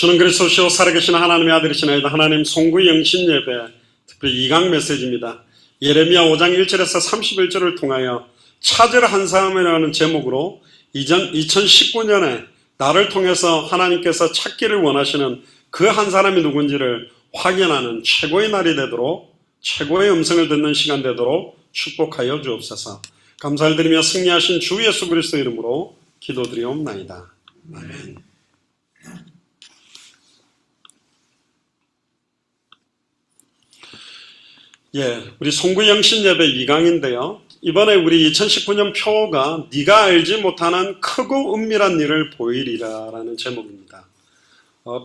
주는 그리스도시요 살아계신 하나님의 아들이시나이다. 하나님 송구 영신 예배 특별히 2강 메시지입니다. 예레미야 5장 1절에서 31절을 통하여 찾으러 한 사람이라는 제목으로 2019년에 나를 통해서 하나님께서 찾기를 원하시는 그 한 사람이 누군지를 확인하는 최고의 날이 되도록, 최고의 음성을 듣는 시간 되도록 축복하여 주옵소서. 감사를 드리며 승리하신 주 예수 그리스도 이름으로 기도드리옵나이다. 아멘. 우리 송구 영신 예배 2강인데요. 이번에 우리 2019년 표어가 네가 알지 못하는 크고 은밀한 일을 보이리라 라는 제목입니다.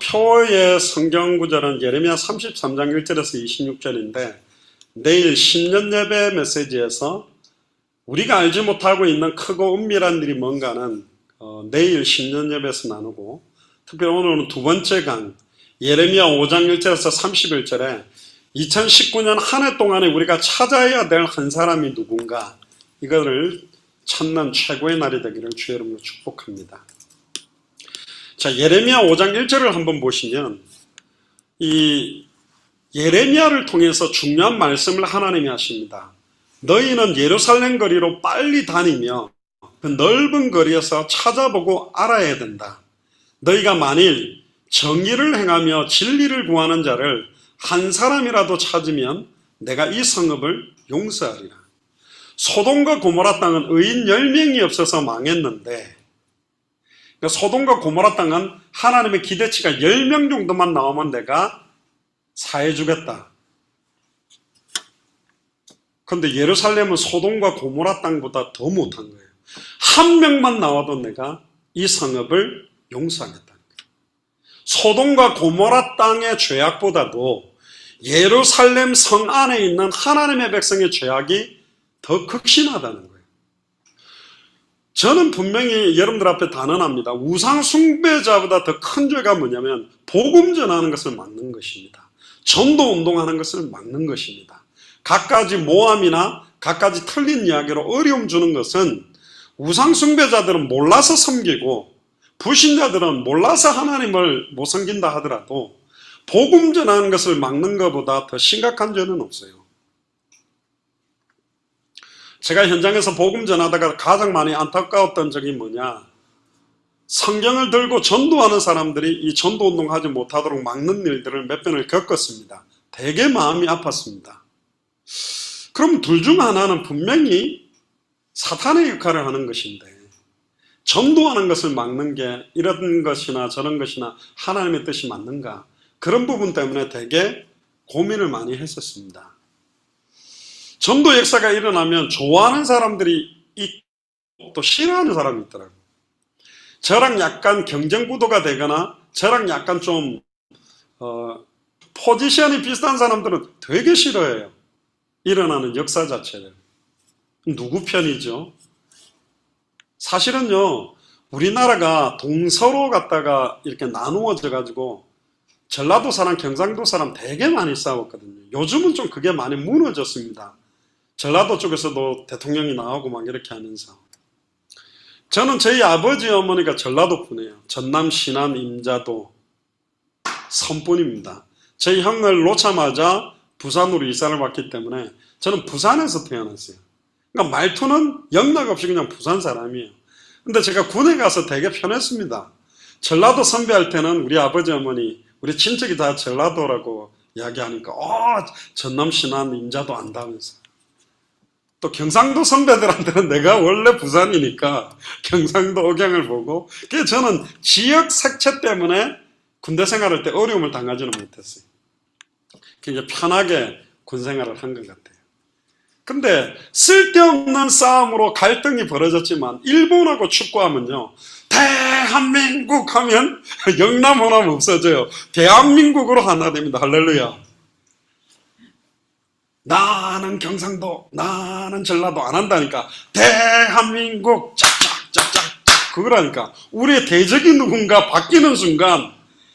표어의 성경 구절은 예레미야 33장 1절에서 26절인데 내일 신년 예배 메시지에서 우리가 알지 못하고 있는 크고 은밀한 일이 뭔가는 내일 신년 예배에서 나누고, 특별히 오늘은 두 번째 강 예레미야 5장 1절에서 31절에 2019년 한 해 동안에 우리가 찾아야 될 한 사람이 누군가, 이거를 찾는 최고의 날이 되기를 주의 이름으로 축복합니다. 자, 예레미야 5장 1절을 한번 보시면 이 예레미야를 통해서 중요한 말씀을 하나님이 하십니다. 너희는 예루살렘 거리로 빨리 다니며 그 넓은 거리에서 찾아보고 알아야 된다. 너희가 만일 정의를 행하며 진리를 구하는 자를 한 사람이라도 찾으면 내가 이 성읍을 용서하리라. 소돔과 고모라 땅은 의인 10명이 없어서 망했는데, 그러니까 소돔과 고모라 땅은 하나님의 기대치가 10명 정도만 나오면 내가 사해주겠다. 그런데 예루살렘은 소돔과 고모라 땅보다 더 못한 거예요. 한 명만 나와도 내가 이 성읍을 용서하겠다는 거예요. 소돔과 고모라 땅의 죄악보다도 예루살렘 성 안에 있는 하나님의 백성의 죄악이 더 극심하다는 거예요. 저는 분명히 여러분들 앞에 단언합니다. 우상 숭배자보다 더 큰 죄가 뭐냐면 복음 전하는 것을 막는 것입니다. 전도 운동하는 것을 막는 것입니다. 갖가지 모함이나 갖가지 틀린 이야기로 어려움 주는 것은 우상 숭배자들은 몰라서 섬기고 불신자들은 몰라서 하나님을 못 섬긴다 하더라도 복음 전하는 것을 막는 것보다 더 심각한 죄는 없어요. 제가 현장에서 복음 전하다가 가장 많이 안타까웠던 적이 뭐냐, 성경을 들고 전도하는 사람들이 이 전도 운동하지 못하도록 막는 일들을 몇 번을 겪었습니다. 되게 마음이 아팠습니다. 그럼 둘 중 하나는 분명히 사탄의 역할을 하는 것인데, 전도하는 것을 막는 게 이런 것이나 저런 것이나 하나님의 뜻이 맞는가, 그런 부분 때문에 되게 고민을 많이 했었습니다. 전도 역사가 일어나면 좋아하는 사람들이 있고 또 싫어하는 사람이 있더라고요. 저랑 약간 경쟁 구도가 되거나 저랑 약간 좀 포지션이 비슷한 사람들은 되게 싫어해요. 일어나는 역사 자체를. 누구 편이죠? 사실은요, 우리나라가 동서로 갔다가 이렇게 나누어져 가지고 전라도 사람, 경상도 사람 되게 많이 싸웠거든요. 요즘은 좀 그게 많이 무너졌습니다. 전라도 쪽에서도 대통령이 나오고 막 이렇게 하면서. 저는 저희 아버지 어머니가 전라도 분이에요. 전남, 신안, 임자도 선분입니다. 저희 형을 놓자마자 부산으로 이사를 왔기 때문에 저는 부산에서 태어났어요. 그러니까 말투는 영락없이 그냥 부산 사람이에요. 근데 제가 군에 가서 되게 편했습니다. 전라도 선배할 때는 우리 아버지 어머니, 우리 친척이 다 전라도라고 이야기하니까 전남, 신안, 임자도 안다면서. 또 경상도 선배들한테는 내가 원래 부산이니까 경상도 억양을 보고, 그래서 저는 지역 색채 때문에 군대 생활할 때 어려움을 당하지는 못했어요. 그냥 편하게 군 생활을 한 것 같아요. 근데 쓸데없는 싸움으로 갈등이 벌어졌지만 일본하고 축구하면요, 대한민국 하면 영남 호남 없어져요. 대한민국으로 하나 됩니다. 할렐루야. 나는 경상도, 나는 전라도 안 한다니까. 대한민국 짝짝짝짝짝 그거라니까. 우리의 대적이 누군가 바뀌는 순간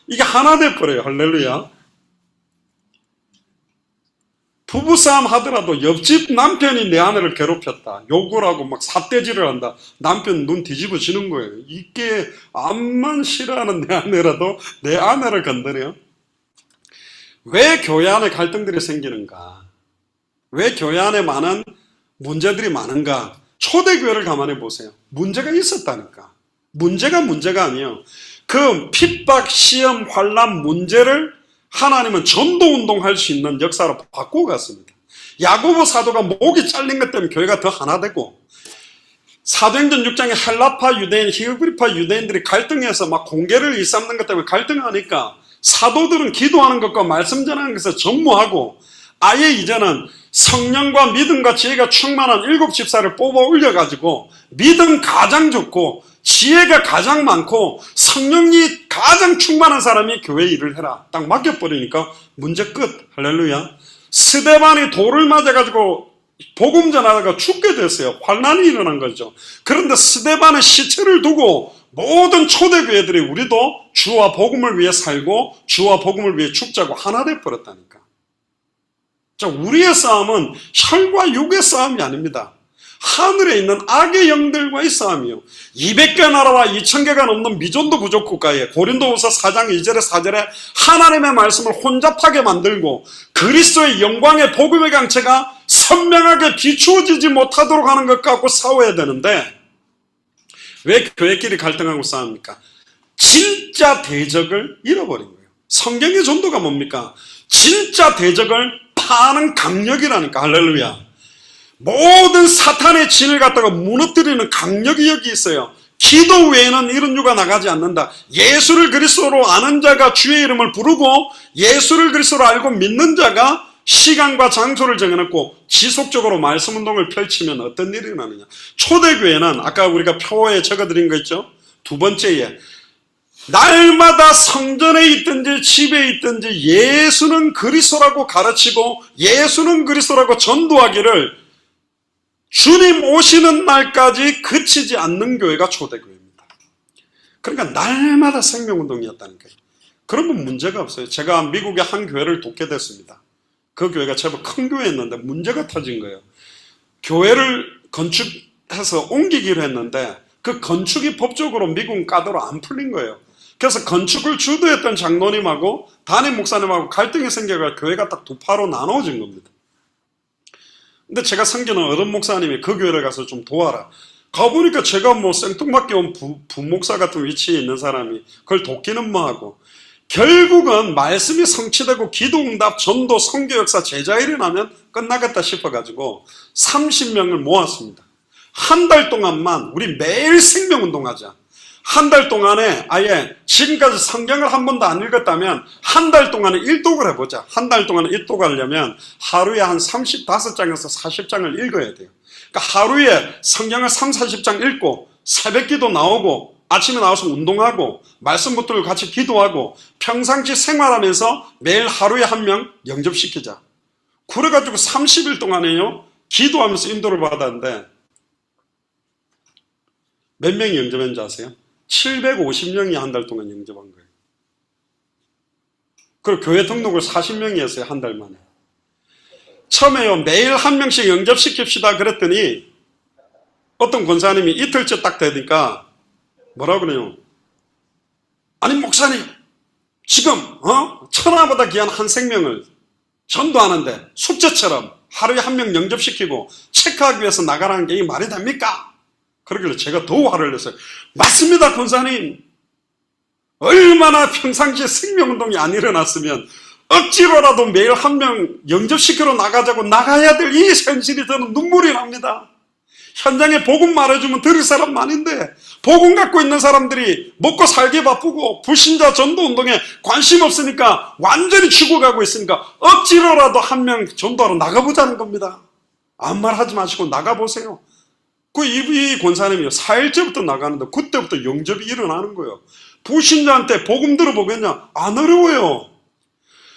이게 하나 돼버려요. 할렐루야. 부부싸움 하더라도 옆집 남편이 내 아내를 괴롭혔다, 욕을 하고 막 삿대질을 한다, 남편 눈 뒤집어지는 거예요. 이게 암만 싫어하는 내 아내라도 내 아내를 건드려? 왜 교회 안에 갈등들이 생기는가? 왜 교회 안에 많은 문제들이 많은가? 초대교회를 가만히 보세요. 문제가 있었다니까. 문제가 아니에요. 그 핍박, 시험, 환난, 문제를 하나님은 전도운동할 수 있는 역사로 바꾸고 갔습니다. 야고보 사도가 목이 잘린 것 때문에 교회가 더 하나 되고, 사도행전 6장에 헬라파 유대인, 히브리파 유대인들이 갈등해서 막 공개를 일삼는 것 때문에 갈등하니까 사도들은 기도하는 것과 말씀 전하는 것에 전무하고, 아예 이제는 성령과 믿음과 지혜가 충만한 7 집사를 뽑아 올려가지고 믿음 가장 좋고 지혜가 가장 많고 성령이 가장 충만한 사람이 교회 일을 해라 딱 맡겨버리니까 문제 끝. 할렐루야. 스데반이 돌을 맞아가지고 복음 전하다가 죽게 됐어요. 환난이 일어난 거죠. 그런데 스데반의 시체를 두고 모든 초대교회들이 우리도 주와 복음을 위해 살고 주와 복음을 위해 죽자고 하나 돼버렸다니까. 자, 우리의 싸움은 혈과 육의 싸움이 아닙니다. 하늘에 있는 악의 영들과의 싸움이요. 200개 나라와 2000개가 넘는 미존도 부족 국가에 고린도후서 4장 2절에 4절에 하나님의 말씀을 혼잡하게 만들고 그리스도의 영광의 복음의 강체가 선명하게 비추어지지 못하도록 하는 것 갖고 싸워야 되는데, 왜 교회끼리 갈등하고 싸웁니까? 진짜 대적을 잃어버린 거예요. 성경의 전도가 뭡니까? 진짜 대적을 파는 강력이라니까. 할렐루야. 모든 사탄의 진을 갖다가 무너뜨리는 강력이 여기 있어요. 기도 외에는 이런 유가 나가지 않는다. 예수를 그리스도로 아는 자가 주의 이름을 부르고 예수를 그리스도로 알고 믿는 자가 시간과 장소를 정해놓고 지속적으로 말씀 운동을 펼치면 어떤 일이 일어나느냐. 초대교회는 아까 우리가 표에 적어드린 거 있죠. 두 번째에 날마다 성전에 있든지 집에 있든지 예수는 그리스도라고 가르치고 예수는 그리스도라고 전도하기를 주님 오시는 날까지 그치지 않는 교회가 초대교회입니다. 그러니까 날마다 생명운동이었다니까요. 그러면 문제가 없어요. 제가 미국의 한 교회를 돕게 됐습니다. 그 교회가 제법 큰 교회였는데 문제가 터진 거예요. 교회를 건축해서 옮기기로 했는데 그 건축이 법적으로 미국은 까다로 안 풀린 거예요. 그래서 건축을 주도했던 장로님하고 담임 목사님하고 갈등이 생겨서 교회가 딱 두 파로 나눠진 겁니다. 근데 제가 섬기는 어른 목사님이 그 교회를 가서 좀 도와라. 가보니까 제가 뭐 생뚱맞게 온 부목사 같은 위치에 있는 사람이 그걸 돕기는 뭐하고, 결국은 말씀이 성취되고 기도응답, 전도, 선교역사, 제자일이 나면 끝나겠다 싶어가지고 30명을 모았습니다. 한 달 동안만 우리 매일 생명운동하자. 한 달 동안에 아예 지금까지 성경을 한 번도 안 읽었다면 한 달 동안에 일독을 해보자. 한 달 동안에 일독하려면 하루에 한 35장에서 40장을 읽어야 돼요. 그러니까 하루에 성경을 30-40장 읽고 새벽기도 나오고 아침에 나와서 운동하고 말씀 붙들고 같이 기도하고 평상시 생활하면서 매일 하루에 한 명 영접시키자. 그래가지고 30일 동안에요 기도하면서 인도를 받았는데 몇 명이 영접했는지 아세요? 750명이 한 달 동안 영접한 거예요. 그리고 교회 등록을 40명이 했어요. 한 달 만에. 처음에요 매일 한 명씩 영접시킵시다 그랬더니 어떤 권사님이 이틀째 딱 되니까 뭐라고 그래요? 아니 목사님 지금 천하보다 귀한 한 생명을 전도하는데 숙제처럼 하루에 한 명 영접시키고 체크하기 위해서 나가라는 게 말이 됩니까? 그러길래 제가 더 화를 냈어요. 맞습니다 권사님. 얼마나 평상시에 생명운동이 안 일어났으면 억지로라도 매일 한 명 영접시키러 나가자고 나가야 될 이 현실이 저는 눈물이 납니다. 현장에 복음 말해주면 들을 사람 많은데 복음 갖고 있는 사람들이 먹고 살기 바쁘고 불신자 전도운동에 관심 없으니까 완전히 죽어가고 있으니까 억지로라도 한 명 전도하러 나가보자는 겁니다. 아무 말 하지 마시고 나가보세요. 이 권사님이요 4일째부터 나가는데 그때부터 영접이 일어나는 거예요. 불신자한테 복음 들어보겠냐? 안 어려워요.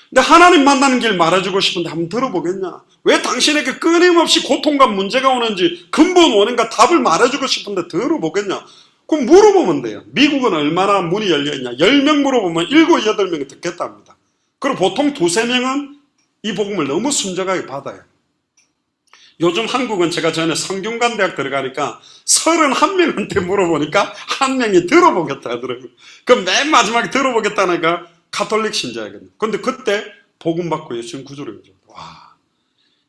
근데 하나님 만나는 길 말해주고 싶은데 한번 들어보겠냐? 왜 당신에게 끊임없이 고통과 문제가 오는지 근본 원인과 답을 말해주고 싶은데 들어보겠냐? 그럼 물어보면 돼요. 미국은 얼마나 문이 열려있냐? 10명 물어보면 7, 8명이 듣겠답니다. 그리고 보통 2, 3명은 이 복음을 너무 순정하게 받아요. 요즘 한국은 제가 전에 성균관대학 들어가니까 31명한테 물어보니까 한 명이 들어보겠다 하더라고요. 그럼 맨 마지막에 들어보겠다니까 가톨릭 신자거든요. 근데 그때 복음 받고 예수님 구주를 해줘. 와,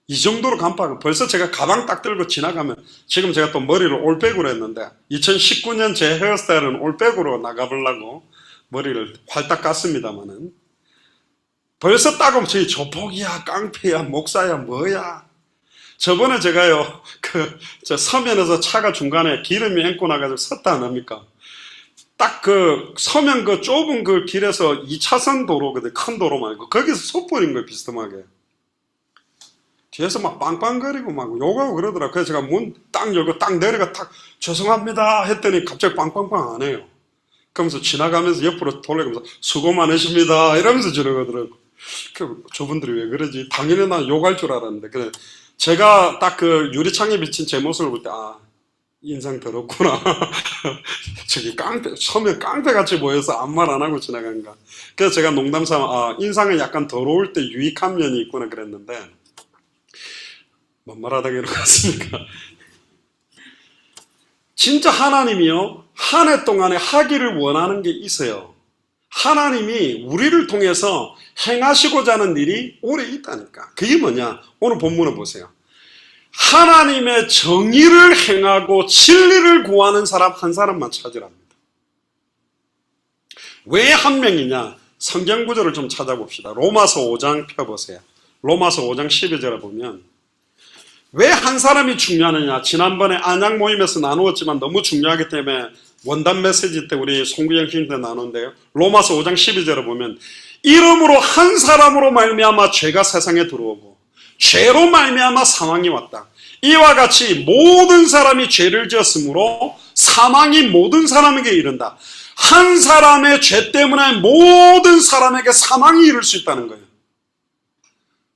이 정도로 간파하고 벌써 제가 가방 딱 들고 지나가면, 지금 제가 또 머리를 올백으로 했는데 2019년 제 헤어스타일은 올백으로 나가보려고 머리를 활딱 깠습니다만은, 벌써 딱 오면 저기 조폭이야, 깡패야, 목사야, 뭐야. 저번에 제가요, 저 서면에서 차가 중간에 기름이 앵고 나가지고 섰다 안 합니까? 딱 서면 좁은 길에서 2차선 도로거든, 큰 도로 말고. 거기서 솟버린 거예요, 비스듬하게. 뒤에서 막 빵빵거리고 막 욕하고 그러더라. 그래서 제가 문 딱 열고 딱 내려가 딱 죄송합니다 했더니 갑자기 빵빵빵 안 해요. 그러면서 지나가면서 옆으로 돌아가면서 수고 많으십니다 이러면서 지나가더라고. 저분들이 왜 그러지? 당연히 난 욕할 줄 알았는데. 그래, 제가 딱 유리창에 비친 제 모습을 볼 때, 아, 인상 더럽구나. 저기 처음에 깡패같이 보여서 아무 말 안 하고 지나간가. 그래서 제가 농담삼아, 아, 인상은 약간 더러울 때 유익한 면이 있구나 그랬는데, 뭔 말하다가 이러고 왔습니까? 진짜 하나님이요, 한 해 동안에 하기를 원하는 게 있어요. 하나님이 우리를 통해서 행하시고자 하는 일이 오래 있다니까. 그게 뭐냐? 오늘 본문을 보세요. 하나님의 정의를 행하고 진리를 구하는 사람 한 사람만 찾으랍니다. 왜 한 명이냐? 성경 구절을 좀 찾아봅시다. 로마서 5장 펴보세요. 로마서 5장 12절에 보면 왜 한 사람이 중요하느냐? 지난번에 안양 모임에서 나누었지만 너무 중요하기 때문에 원단 메시지 때 우리 송구영 형님 때 나누는데요. 로마서 5장 12절에 보면 이름으로 한 사람으로 말미암아 죄가 세상에 들어오고 죄로 말미암아 사망이 왔다. 이와 같이 모든 사람이 죄를 지었으므로 사망이 모든 사람에게 이른다. 한 사람의 죄 때문에 모든 사람에게 사망이 이를 수 있다는 거예요.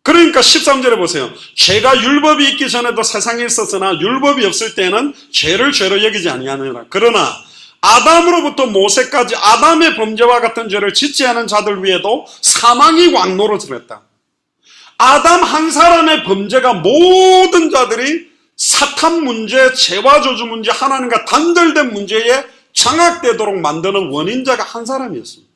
그러니까 13절에 보세요. 죄가 율법이 있기 전에도 세상에 있었으나 율법이 없을 때는 죄를 죄로 여기지 아니하느니라. 그러나 아담으로부터 모세까지 아담의 범죄와 같은 죄를 짓지 않은 자들 위에도 사망이 왕노릇을 아담 한 사람의 범죄가 모든 자들이 사탄 문제, 죄와 저주 문제, 하나님과 단절된 문제에 장악되도록 만드는 원인자가 한 사람이었습니다.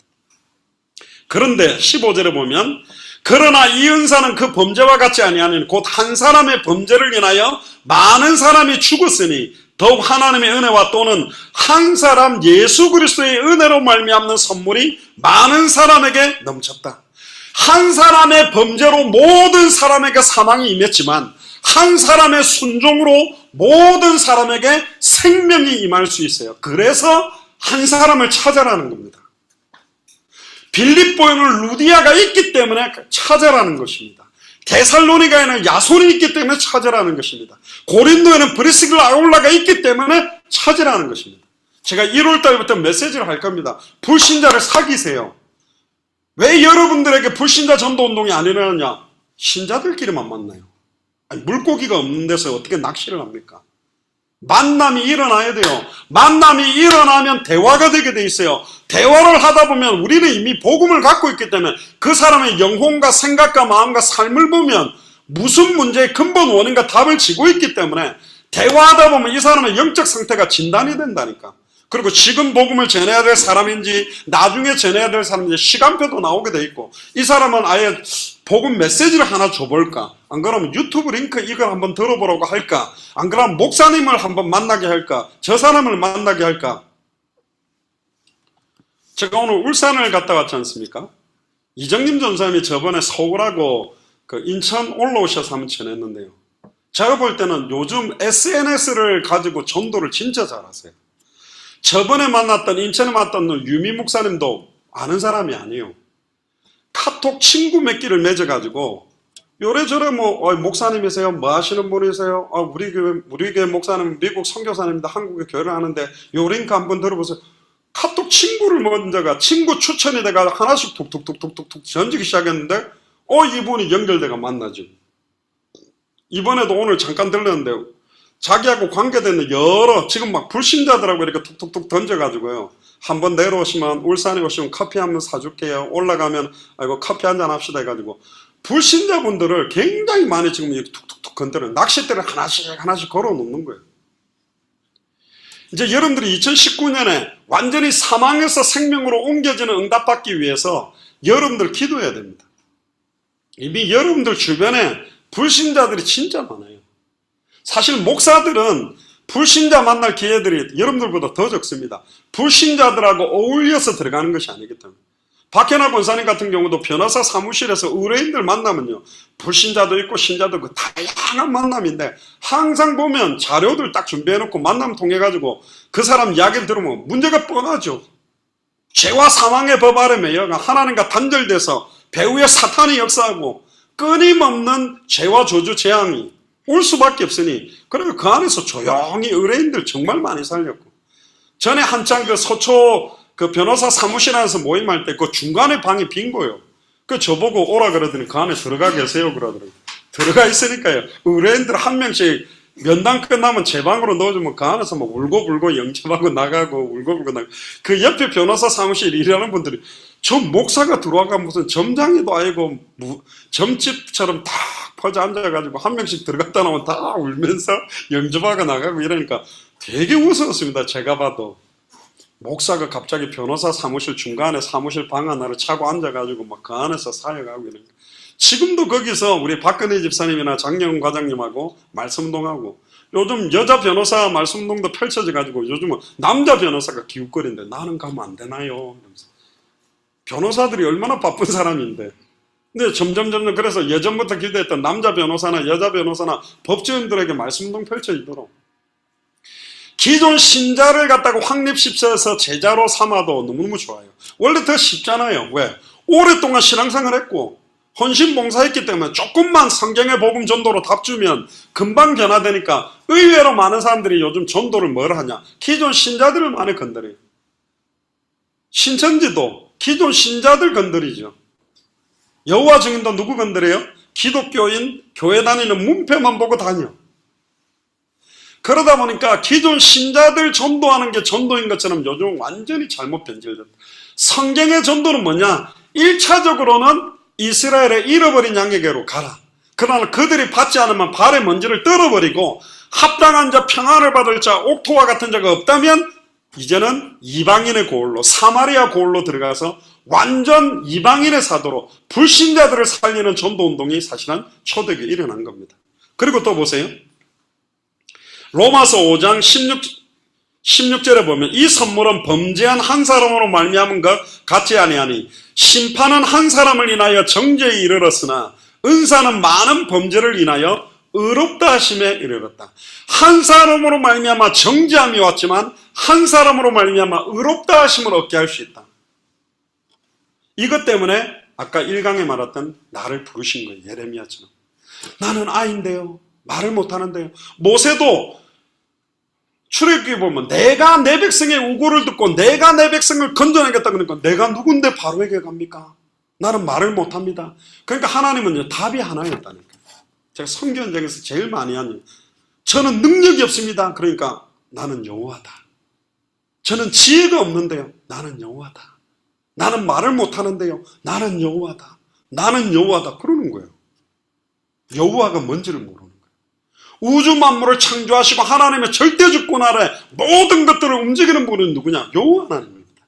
그런데 15절에 보면 그러나 이 은사는 그 범죄와 같지 아니하니 곧 한 사람의 범죄를 인하여 많은 사람이 죽었으니 더욱 하나님의 은혜와 또는 한 사람 예수 그리스도의 은혜로 말미암는 선물이 많은 사람에게 넘쳤다. 한 사람의 범죄로 모든 사람에게 사망이 임했지만 한 사람의 순종으로 모든 사람에게 생명이 임할 수 있어요. 그래서 한 사람을 찾아라는 겁니다. 빌립보에는 루디아가 있기 때문에 찾아라는 것입니다. 데살로니가에는 야손이 있기 때문에 찾아라는 것입니다. 고린도에는 브리스길라 아울라가 있기 때문에 찾으라는 것입니다. 제가 1월달부터 메시지를 할 겁니다. 불신자를 사귀세요. 왜 여러분들에게 불신자 전도운동이 안 일어나냐? 신자들끼리만 만나요. 아니, 물고기가 없는 데서 어떻게 낚시를 합니까? 만남이 일어나야 돼요. 만남이 일어나면 대화가 되게 돼 있어요. 대화를 하다 보면 우리는 이미 복음을 갖고 있기 때문에 그 사람의 영혼과 생각과 마음과 삶을 보면 무슨 문제의 근본 원인과 답을 지고 있기 때문에 대화하다 보면 이 사람의 영적 상태가 진단이 된다니까. 그리고 지금 복음을 전해야 될 사람인지 나중에 전해야 될 사람인지 시간표도 나오게 돼 있고, 이 사람은 아예 복음 메시지를 하나 줘볼까? 안 그러면 유튜브 링크 이걸 한번 들어보라고 할까? 안 그러면 목사님을 한번 만나게 할까? 저 사람을 만나게 할까? 제가 오늘 울산을 갔다 왔지 않습니까? 이정님 전사님이 저번에 서울하고 인천 올라오셔서 한번 전했는데요. 제가 볼 때는 요즘 SNS를 가지고 전도를 진짜 잘하세요. 저번에 만났던 인천에 만났던 유미 목사님도 아는 사람이 아니에요. 카톡 친구 몇 개를 맺어가지고 요래저래 목사님이세요? 뭐 하시는 분이세요? 우리 교회 목사님 미국 선교사님입니다. 한국에 교회를 하는데 요 링크 한번 들어보세요. 카톡 친구를 먼저가 친구 추천이 돼가 하나씩 툭툭툭툭툭 전지기 시작했는데 이분이 연결돼가 만나죠. 이번에도 오늘 잠깐 들렸는데 자기하고 관계되는 여러 지금 막 불신자들하고 이렇게 툭툭툭 던져가지고요. 한번 내려오시면 울산에 오시면 커피 한번 사줄게요. 올라가면 아이고 커피 한잔 합시다 해가지고 불신자분들을 굉장히 많이 지금 이렇게 툭툭툭 건드려 낚싯대를 하나씩 걸어 놓는 거예요. 이제 여러분들이 2019년에 완전히 사망에서 생명으로 옮겨지는 응답받기 위해서 여러분들 기도해야 됩니다. 이미 여러분들 주변에 불신자들이 진짜 많아요. 사실 목사들은 불신자 만날 기회들이 여러분들보다 더 적습니다. 불신자들하고 어울려서 들어가는 것이 아니기 때문에. 박현아 권사님 같은 경우도 변호사 사무실에서 의뢰인들 만나면요, 불신자도 있고 신자도 있고 다양한 만남인데, 항상 보면 자료들 딱 준비해놓고 만남 통해가지고 그 사람 이야기를 들으면 문제가 뻔하죠. 죄와 사망의 법 아래 매여 하나님과 단절돼서 배후에 사탄이 역사하고 끊임없는 죄와 저주 재앙이 올 수밖에 없으니, 그리고 그 안에서 조용히 의뢰인들 정말 많이 살렸고, 전에 한창 그 서초 그 변호사 사무실 안에서 모임할 때 그 중간에 방이 빈 거예요. 그 저보고 오라 그러더니 그 안에 들어가 계세요 그러더라고요. 들어가 있으니까요, 의뢰인들 한 명씩 면담 끝나면 제 방으로 넣어주면 그 안에서 막 울고불고 영접하고 나가고 울고불고 나가고. 그 옆에 변호사 사무실 일하는 분들이 저 목사가 들어와가 무슨 점장이도 아니고 점집처럼 다 퍼져 앉아가지고 한 명씩 들어갔다 나오면 다 울면서 영접하고 나가고 이러니까 되게 무서웠습니다. 제가 봐도 목사가 갑자기 변호사 사무실 중간에 사무실 방 하나를 차고 앉아가지고 막 그 안에서 사역하고 이러니까. 지금도 거기서 우리 박근혜 집사님이나 장영훈 과장님하고 말씀동하고, 요즘 여자 변호사 말씀동도 펼쳐져가지고 요즘은 남자 변호사가 기웃거리는데 나는 가면 안 되나요? 이러면서. 변호사들이 얼마나 바쁜 사람인데. 근데 점점 그래서 예전부터 기대했던 남자 변호사나 여자 변호사나 법조인들에게 말씀동 펼쳐지도록 기존 신자를 갖다가 확립시켜서 제자로 삼아도 너무너무 좋아요. 원래 더 쉽잖아요. 왜? 오랫동안 신앙생활 했고 헌신봉사했기 때문에 조금만 성경의 복음 전도로 답주면 금방 변화되니까 의외로 많은 사람들이 요즘 전도를 뭘 하냐? 기존 신자들을 많이 건드려요. 신천지도 기존 신자들 건드리죠. 여호와 증인도 누구 건드려요? 기독교인, 교회 다니는 문패만 보고 다녀. 그러다 보니까 기존 신자들 전도하는 게 전도인 것처럼 요즘 완전히 잘못 변질됐다. 성경의 전도는 뭐냐? 1차적으로는 이스라엘의 잃어버린 양에게로 가라. 그러나 그들이 받지 않으면 발의 먼지를 떨어버리고 합당한 자, 평안을 받을 자, 옥토와 같은 자가 없다면 이제는 이방인의 고을로, 사마리아 고을로 들어가서 완전 이방인의 사도로 불신자들을 살리는 전도운동이 사실은 초대교회에 일어난 겁니다. 그리고 또 보세요. 로마서 5장 16절에 보면 이 선물은 범죄한 한 사람으로 말미암은 것 같지 아니하니 심판은 한 사람을 인하여 정죄에 이르렀으나 은사는 많은 범죄를 인하여 의롭다 하심에 이르렀다. 한 사람으로 말미암아 정죄함이 왔지만 한 사람으로 말미암아 의롭다 하심을 얻게 할 수 있다. 이것 때문에 아까 1강에 말했던 나를 부르신 거예요. 예레미야처럼. 나는 아이인데요, 말을 못하는데요. 모세도 출애굽기 보면 내가 내 백성의 우고를 듣고 내가 내 백성을 건져내겠다 그러니까 내가 누군데 바로에게 갑니까? 나는 말을 못합니다. 그러니까 하나님은 답이 하나였다니까. 제가 성경에서 제일 많이 하는, 저는 능력이 없습니다. 그러니까 나는 여호와다. 저는 지혜가 없는데요, 나는 여호와다. 나는 말을 못하는데요, 나는 여호와다. 나는 여호와다. 그러는 거예요. 여호와가 뭔지를 모르는 거예요. 우주 만물을 창조하시고 하나님의 절대 주권 아래 모든 것들을 움직이는 분은 누구냐? 여호와 하나님입니다.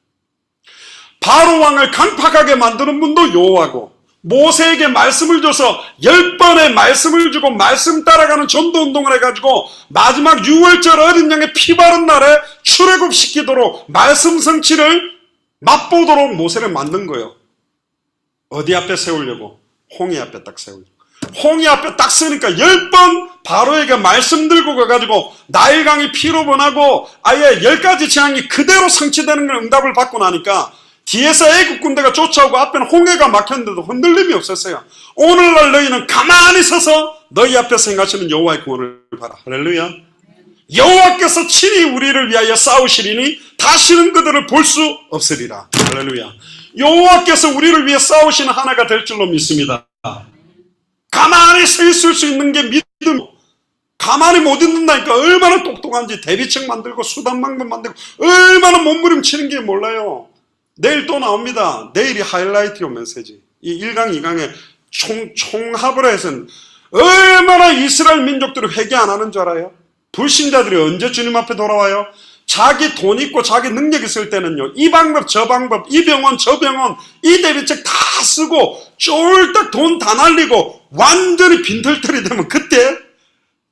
바로 왕을 강팍하게 만드는 분도 여호와고, 모세에게 말씀을 줘서 10번의 말씀을 주고 말씀 따라가는 전도운동을 해가지고 마지막 6월절 어린 양의 피 바른 날에 출애굽시키도록 말씀 성취를 맛보도록 모세를 만든 거예요. 어디 앞에 세우려고? 홍해 앞에 딱 세우려고. 홍해 앞에 딱 서니까 10번 바로에게 말씀 들고 가가지고 나일강이 피로 변하고 아예 10가지 재앙이 그대로 성취되는 걸 응답을 받고 나니까 뒤에서 애국 군대가 쫓아오고 앞에는 홍해가 막혔는데도 흔들림이 없었어요. 오늘날 너희는 가만히 서서 너희 앞에서 행하시는 여호와의 구원을 봐라. 할렐루야. 여호와께서 친히 우리를 위하여 싸우시리니 다시는 그들을 볼 수 없으리라. 할렐루야. 여호와께서 우리를 위해 싸우시는 하나가 될 줄로 믿습니다. 가만히 서 있을 수 있는 게 믿음. 가만히 못 있는다니까. 얼마나 똑똑한지. 대비책 만들고 수단 방법 만들고 얼마나 몸부림치는 게 몰라요. 내일 또 나옵니다. 내일이 하이라이트요, 메시지. 이 1강 2강에 총합을 해서는 얼마나 이스라엘 민족들이 회개 안 하는 줄 알아요? 불신자들이 언제 주님 앞에 돌아와요? 자기 돈 있고 자기 능력 있을 때는요, 이 방법 저 방법, 이 병원 저 병원, 이 대비책 다 쓰고 쫄딱 돈 다 날리고 완전히 빈털털이 되면 그때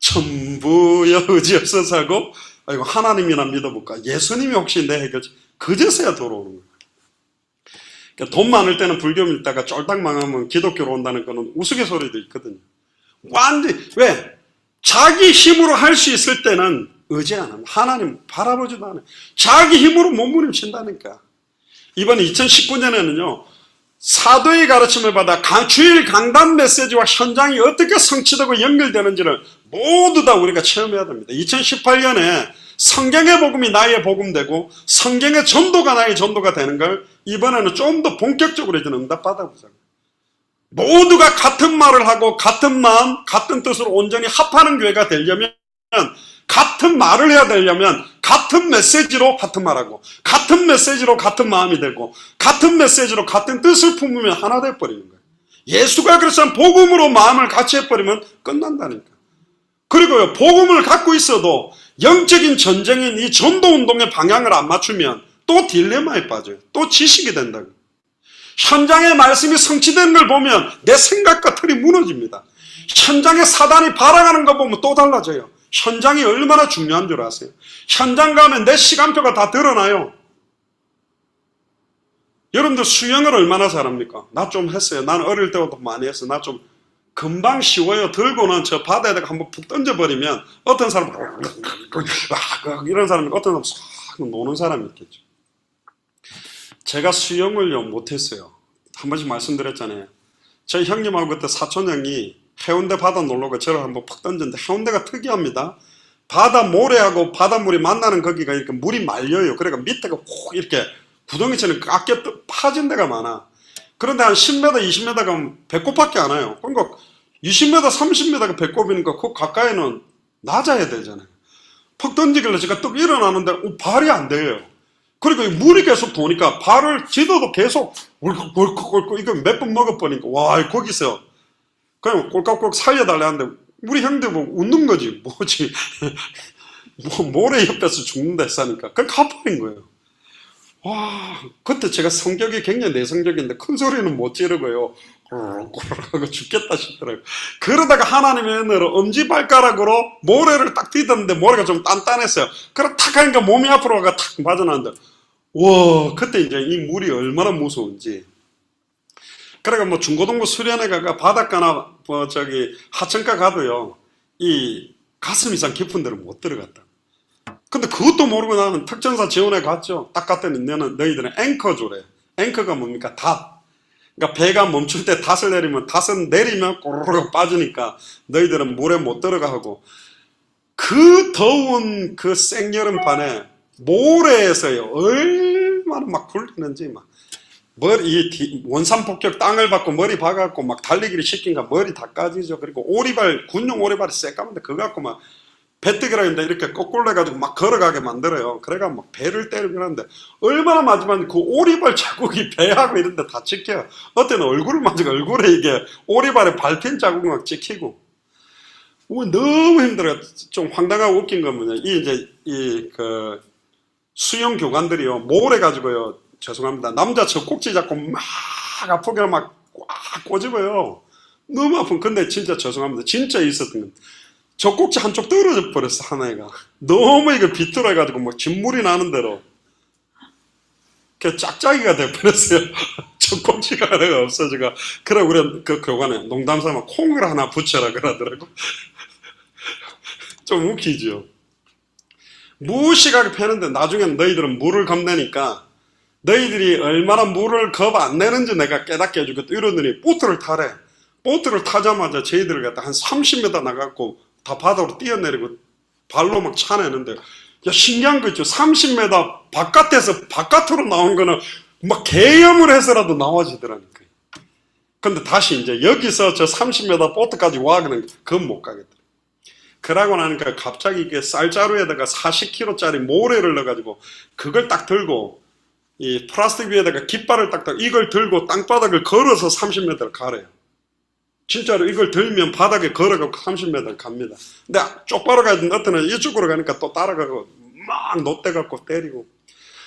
전부 의지 없어서 하고, 아이고 하나님이나 믿어볼까, 예수님이 혹시 내 해결, 그제서야 돌아오는 거예요. 그러니까 돈 많을 때는 불교 믿다가 쫄딱 망하면 기독교로 온다는 거는 우스갯소리도 있거든요. 완전히, 왜? 자기 힘으로 할 수 있을 때는 의지 안 합니다. 하나님 바라보지도 않아요. 자기 힘으로 몸부림친다니까. 이번 2019년에는요, 사도의 가르침을 받아 주일 강단 메시지와 현장이 어떻게 성취되고 연결되는지를 모두 다 우리가 체험해야 됩니다. 2018년에 성경의 복음이 나의 복음 되고 성경의 전도가 나의 전도가 되는 걸 이번에는 좀 더 본격적으로 이제 응답받아보자고요. 모두가 같은 말을 하고 같은 마음, 같은 뜻으로 온전히 합하는 교회가 되려면, 같은 말을 해야 되려면 같은 메시지로 같은 말하고 같은 메시지로 같은 마음이 되고 같은 메시지로 같은 뜻을 품으면 하나 돼버리는 거예요. 예수가 그래서 복음으로 마음을 같이 해버리면 끝난다니까. 그리고요, 복음을 갖고 있어도 영적인 전쟁인 이 전도운동의 방향을 안 맞추면 또 딜레마에 빠져요. 또 지식이 된다고. 현장의 말씀이 성취되는 걸 보면 내 생각과 틀이 무너집니다. 현장에 사단이 발악하는 거 보면 또 달라져요. 현장이 얼마나 중요한 줄 아세요? 현장 가면 내 시간표가 다 드러나요. 여러분들 수영을 얼마나 잘합니까? 나 좀 했어요. 난 어릴 때부터 많이 했어요. 나 좀 금방 쉬워요. 들고는 저 바다에다가 한번 푹 던져버리면 어떤 사람은 이런 사람이, 어떤 사람은 싹 노는 사람이 있겠죠. 제가 수영을요 못했어요. 한 번씩 말씀드렸잖아요. 저희 형님하고 그때 사촌 형이 해운대 바다 놀러가 저를 한번 푹 던졌는데, 해운대가 특이합니다. 바다 모래하고 바닷물이 만나는 거기가 이렇게 물이 말려요. 그러니까 밑에가 콕 이렇게 구덩이처럼 깎여 파진 데가 많아. 그런데 한 10m, 20m 가면 배꼽밖에 안 와요. 그러니까 20m, 30m가 배꼽이니까 그 가까이는 낮아야 되잖아요. 푹 던지길래 제가 뚝 일어나는데 발이 안 돼요. 그리고 물이 계속 도니까 발을 지도도 계속 울컥울컥 이거 몇 번 먹어버리니까 와, 거기서 그냥 꼴깍꼴깍 살려달라 하는데 우리 형들 보고 웃는 거지. 뭐지? 모래 옆에서 죽는다 했으니까 그냥 가버린 거예요. 와, 그때 제가 성격이 굉장히 내성적인데 큰 소리는 못 지르고요. 하고 죽겠다 싶더라고요. 그러다가 하나님의 은혜로 엄지발가락으로 모래를 딱 디뎠는데 모래가 좀 단단했어요. 그래 탁 하니까 몸이 앞으로 가가 탁 빠져나왔는데, 와, 그때 이제 이 물이 얼마나 무서운지. 그러니까 뭐 중고등부 수련회 가가 바닷가나 뭐 저기 하천가 가도요, 이 가슴 이상 깊은 데를 못 들어갔다. 근데 그것도 모르고 나는 특전사 지원회 갔죠. 딱 갔더니 너희들은 앵커 조래. 앵커가 뭡니까? 닷. 그러니까 배가 멈출 때 닷을 내리면, 닷은 내리면 꼬르륵 빠지니까 너희들은 물에 못 들어가 하고, 그 더운 그 생여름판에 모래에서요 얼마나 막 굴리는지, 막 머리 원산 폭격 땅을 받고 머리 박아갖고 막 달리기를 시킨가 머리 다 까지죠. 그리고 오리발, 군용 오리발이 새까만데 그거 갖고 막 배뜨기라 했는데 이렇게 거꾸로 해가지고 막 걸어가게 만들어요. 그래가 막 배를 때리고 하는데 얼마나 맞으면 그 오리발 자국이 배하고 이런 데 다 찍혀요. 어때는 얼굴을 맞으고 얼굴에 이게 오리발에 밟힌 자국이 막 찍히고. 너무 힘들어요. 좀 황당하고 웃긴 건 뭐냐. 그 수영 교관들이요, 모래 가지고요, 죄송합니다, 남자 젖꼭지 잡고 막 아프게 막 꽉 꼬집어요. 너무 아픈. 근데 진짜 죄송합니다. 진짜 있었던 건 젖꼭지 한쪽 떨어져 버렸어, 하나가. 너무 이거 비틀어가지고 막 진물이 나는 대로 그 짝짝이가 돼버렸어요. 젖꼭지가 하나가 없어져가. 그래 우리 그 교관에 농담삼아 콩을 하나 붙여라 그러더라고. 좀 웃기죠. 무식하게 패는데 나중엔 너희들은 물을 겁내니까 너희들이 얼마나 물을 겁 안 내는지 내가 깨닫게 해주겠다 이러더니 보트를 타래. 보트를 타자마자 저희들 갖다 한 30m 나가고 다 바다로 뛰어내리고 발로 막 차내는데, 야, 신기한 거 있죠. 30m 바깥에서 바깥으로 나온 거는 막 개염을 해서라도 나와지더라니까요. 근데 다시 이제 여기서 저 30m 보트까지 와그는 그건 못 가겠더라. 그러고 나니까 갑자기 이게 쌀자루에다가 40kg짜리 모래를 넣어가지고 그걸 딱 들고 이 플라스틱 위에다가 깃발을 딱 이걸 들고 땅바닥을 걸어서 30m를 가래요. 진짜로 이걸 들면 바닥에 걸어가고 30m 갑니다. 근데 쪽바로 가야 되는데 어떤 이쪽으로 가니까 또 따라가고 막 롯대갖고 때리고,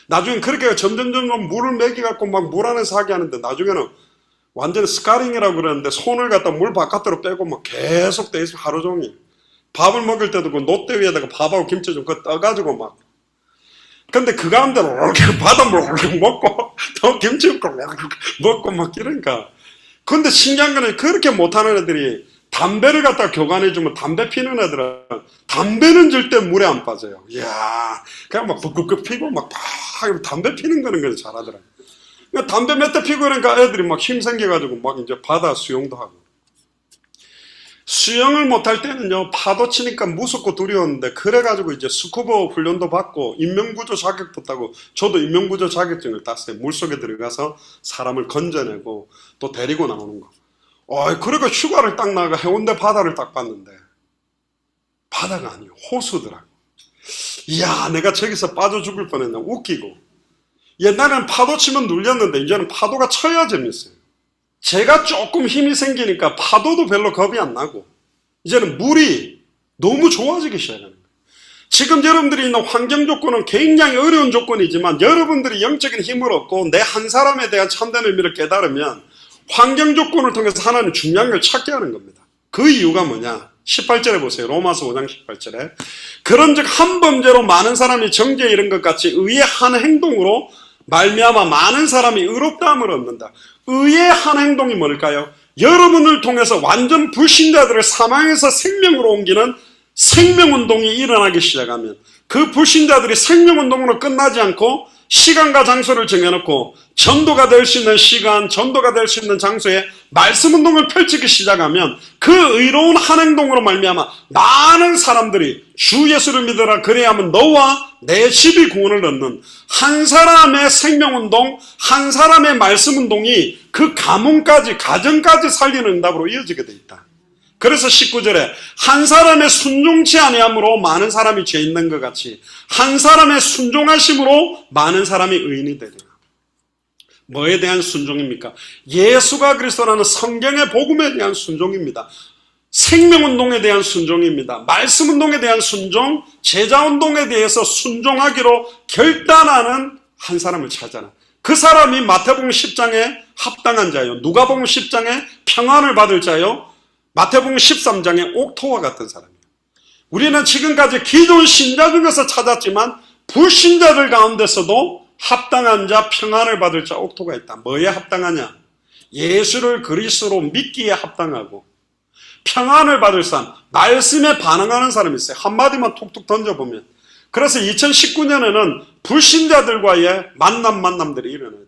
나중엔 그렇게 점점 물을 먹이갖고 막 물 안에서 하게 하는데, 나중에는 완전 스카링이라고 그러는데 손을 갖다 물 바깥으로 빼고 막 계속 돼 있어, 하루 종일. 밥을 먹을 때도 그 놋대 위에다가 밥하고 김치 좀 떠가지고 막. 근데 그 가운데로 이렇게 바닷물 이렇게 먹고 또 김치 먹고 막 이러니까. 근데 신기한 거는 그렇게 못하는 애들이 담배를 갖다 교관해주면 담배 피는 애들은 담배는 절대 물에 안 빠져요. 이야, 그냥 막 붓긋긋 피고 막 담배 피는 거는 그냥 잘하더라. 그러니까 담배 몇 대 피고 그러니까 애들이 막 힘 생겨가지고 막 이제 바다 수영도 하고. 수영을 못할 때는요, 파도 치니까 무섭고 두려웠는데, 그래가지고 이제 스쿠버 훈련도 받고 인명구조 자격도 따고, 저도 인명구조 자격증을 땄어요. 물속에 들어가서 사람을 건져내고 또 데리고 나오는 거. 그러니까 휴가를 딱 나가 해운대 바다를 딱 봤는데, 바다가 아니에요, 호수더라고. 이야, 내가 저기서 빠져 죽을 뻔했네. 웃기고. 옛날에는 파도 치면 눌렸는데 이제는 파도가 쳐야 재밌어요. 제가 조금 힘이 생기니까 파도도 별로 겁이 안 나고, 이제는 물이 너무 좋아지기 시작하는 거예요. 지금 여러분들이 있는 환경 조건은 굉장히 어려운 조건이지만, 여러분들이 영적인 힘을 얻고 내 한 사람에 대한 참된 의미를 깨달으면 환경 조건을 통해서 하나님 중요한 걸 찾게 하는 겁니다. 그 이유가 뭐냐? 18절에 보세요. 로마서 5장 18절에. 그런즉 한 범죄로 많은 사람이 정죄에 이른 것 같이 의의 한 행동으로 말미암아 많은 사람이 의롭다함을 얻는다. 의의 한 행동이 뭘까요? 여러분을 통해서 완전 불신자들을 사망에서 생명으로 옮기는 생명운동이 일어나기 시작하면, 그 불신자들이 생명운동으로 끝나지 않고 시간과 장소를 정해놓고 전도가 될 수 있는 시간, 전도가 될 수 있는 장소에 말씀운동을 펼치기 시작하면, 그 의로운 한 행동으로 말미암아 많은 사람들이 주 예수를 믿어라 그래야만 너와 내 집이 구원을 얻는 한 사람의 생명운동, 한 사람의 말씀운동이 그 가문까지, 가정까지 살리는 응답으로 이어지게 돼 있다. 그래서 19절에 한 사람의 순종치 아니함으로 많은 사람이 죄 있는 것 같이 한 사람의 순종하심으로 많은 사람이 의인이 되리라. 뭐에 대한 순종입니까? 예수가 그리스도라는 성경의 복음에 대한 순종입니다. 생명운동에 대한 순종입니다. 말씀운동에 대한 순종, 제자운동에 대해서 순종하기로 결단하는 한 사람을 찾아라. 그 사람이 마태복음 10장에 합당한 자요, 누가복음 10장에 평안을 받을 자요, 마태복음 13장에 옥토와 같은 사람이에요. 우리는 지금까지 기존 신자 중에서 찾았지만 불신자들 가운데서도 합당한 자, 평안을 받을 자, 옥토가 있다. 뭐에 합당하냐? 예수를 그리스도로 믿기에 합당하고 평안을 받을 사람, 말씀에 반응하는 사람이 있어요. 한마디만 툭툭 던져보면. 그래서 2019년에는 불신자들과의 만남들이 일어나야 돼요.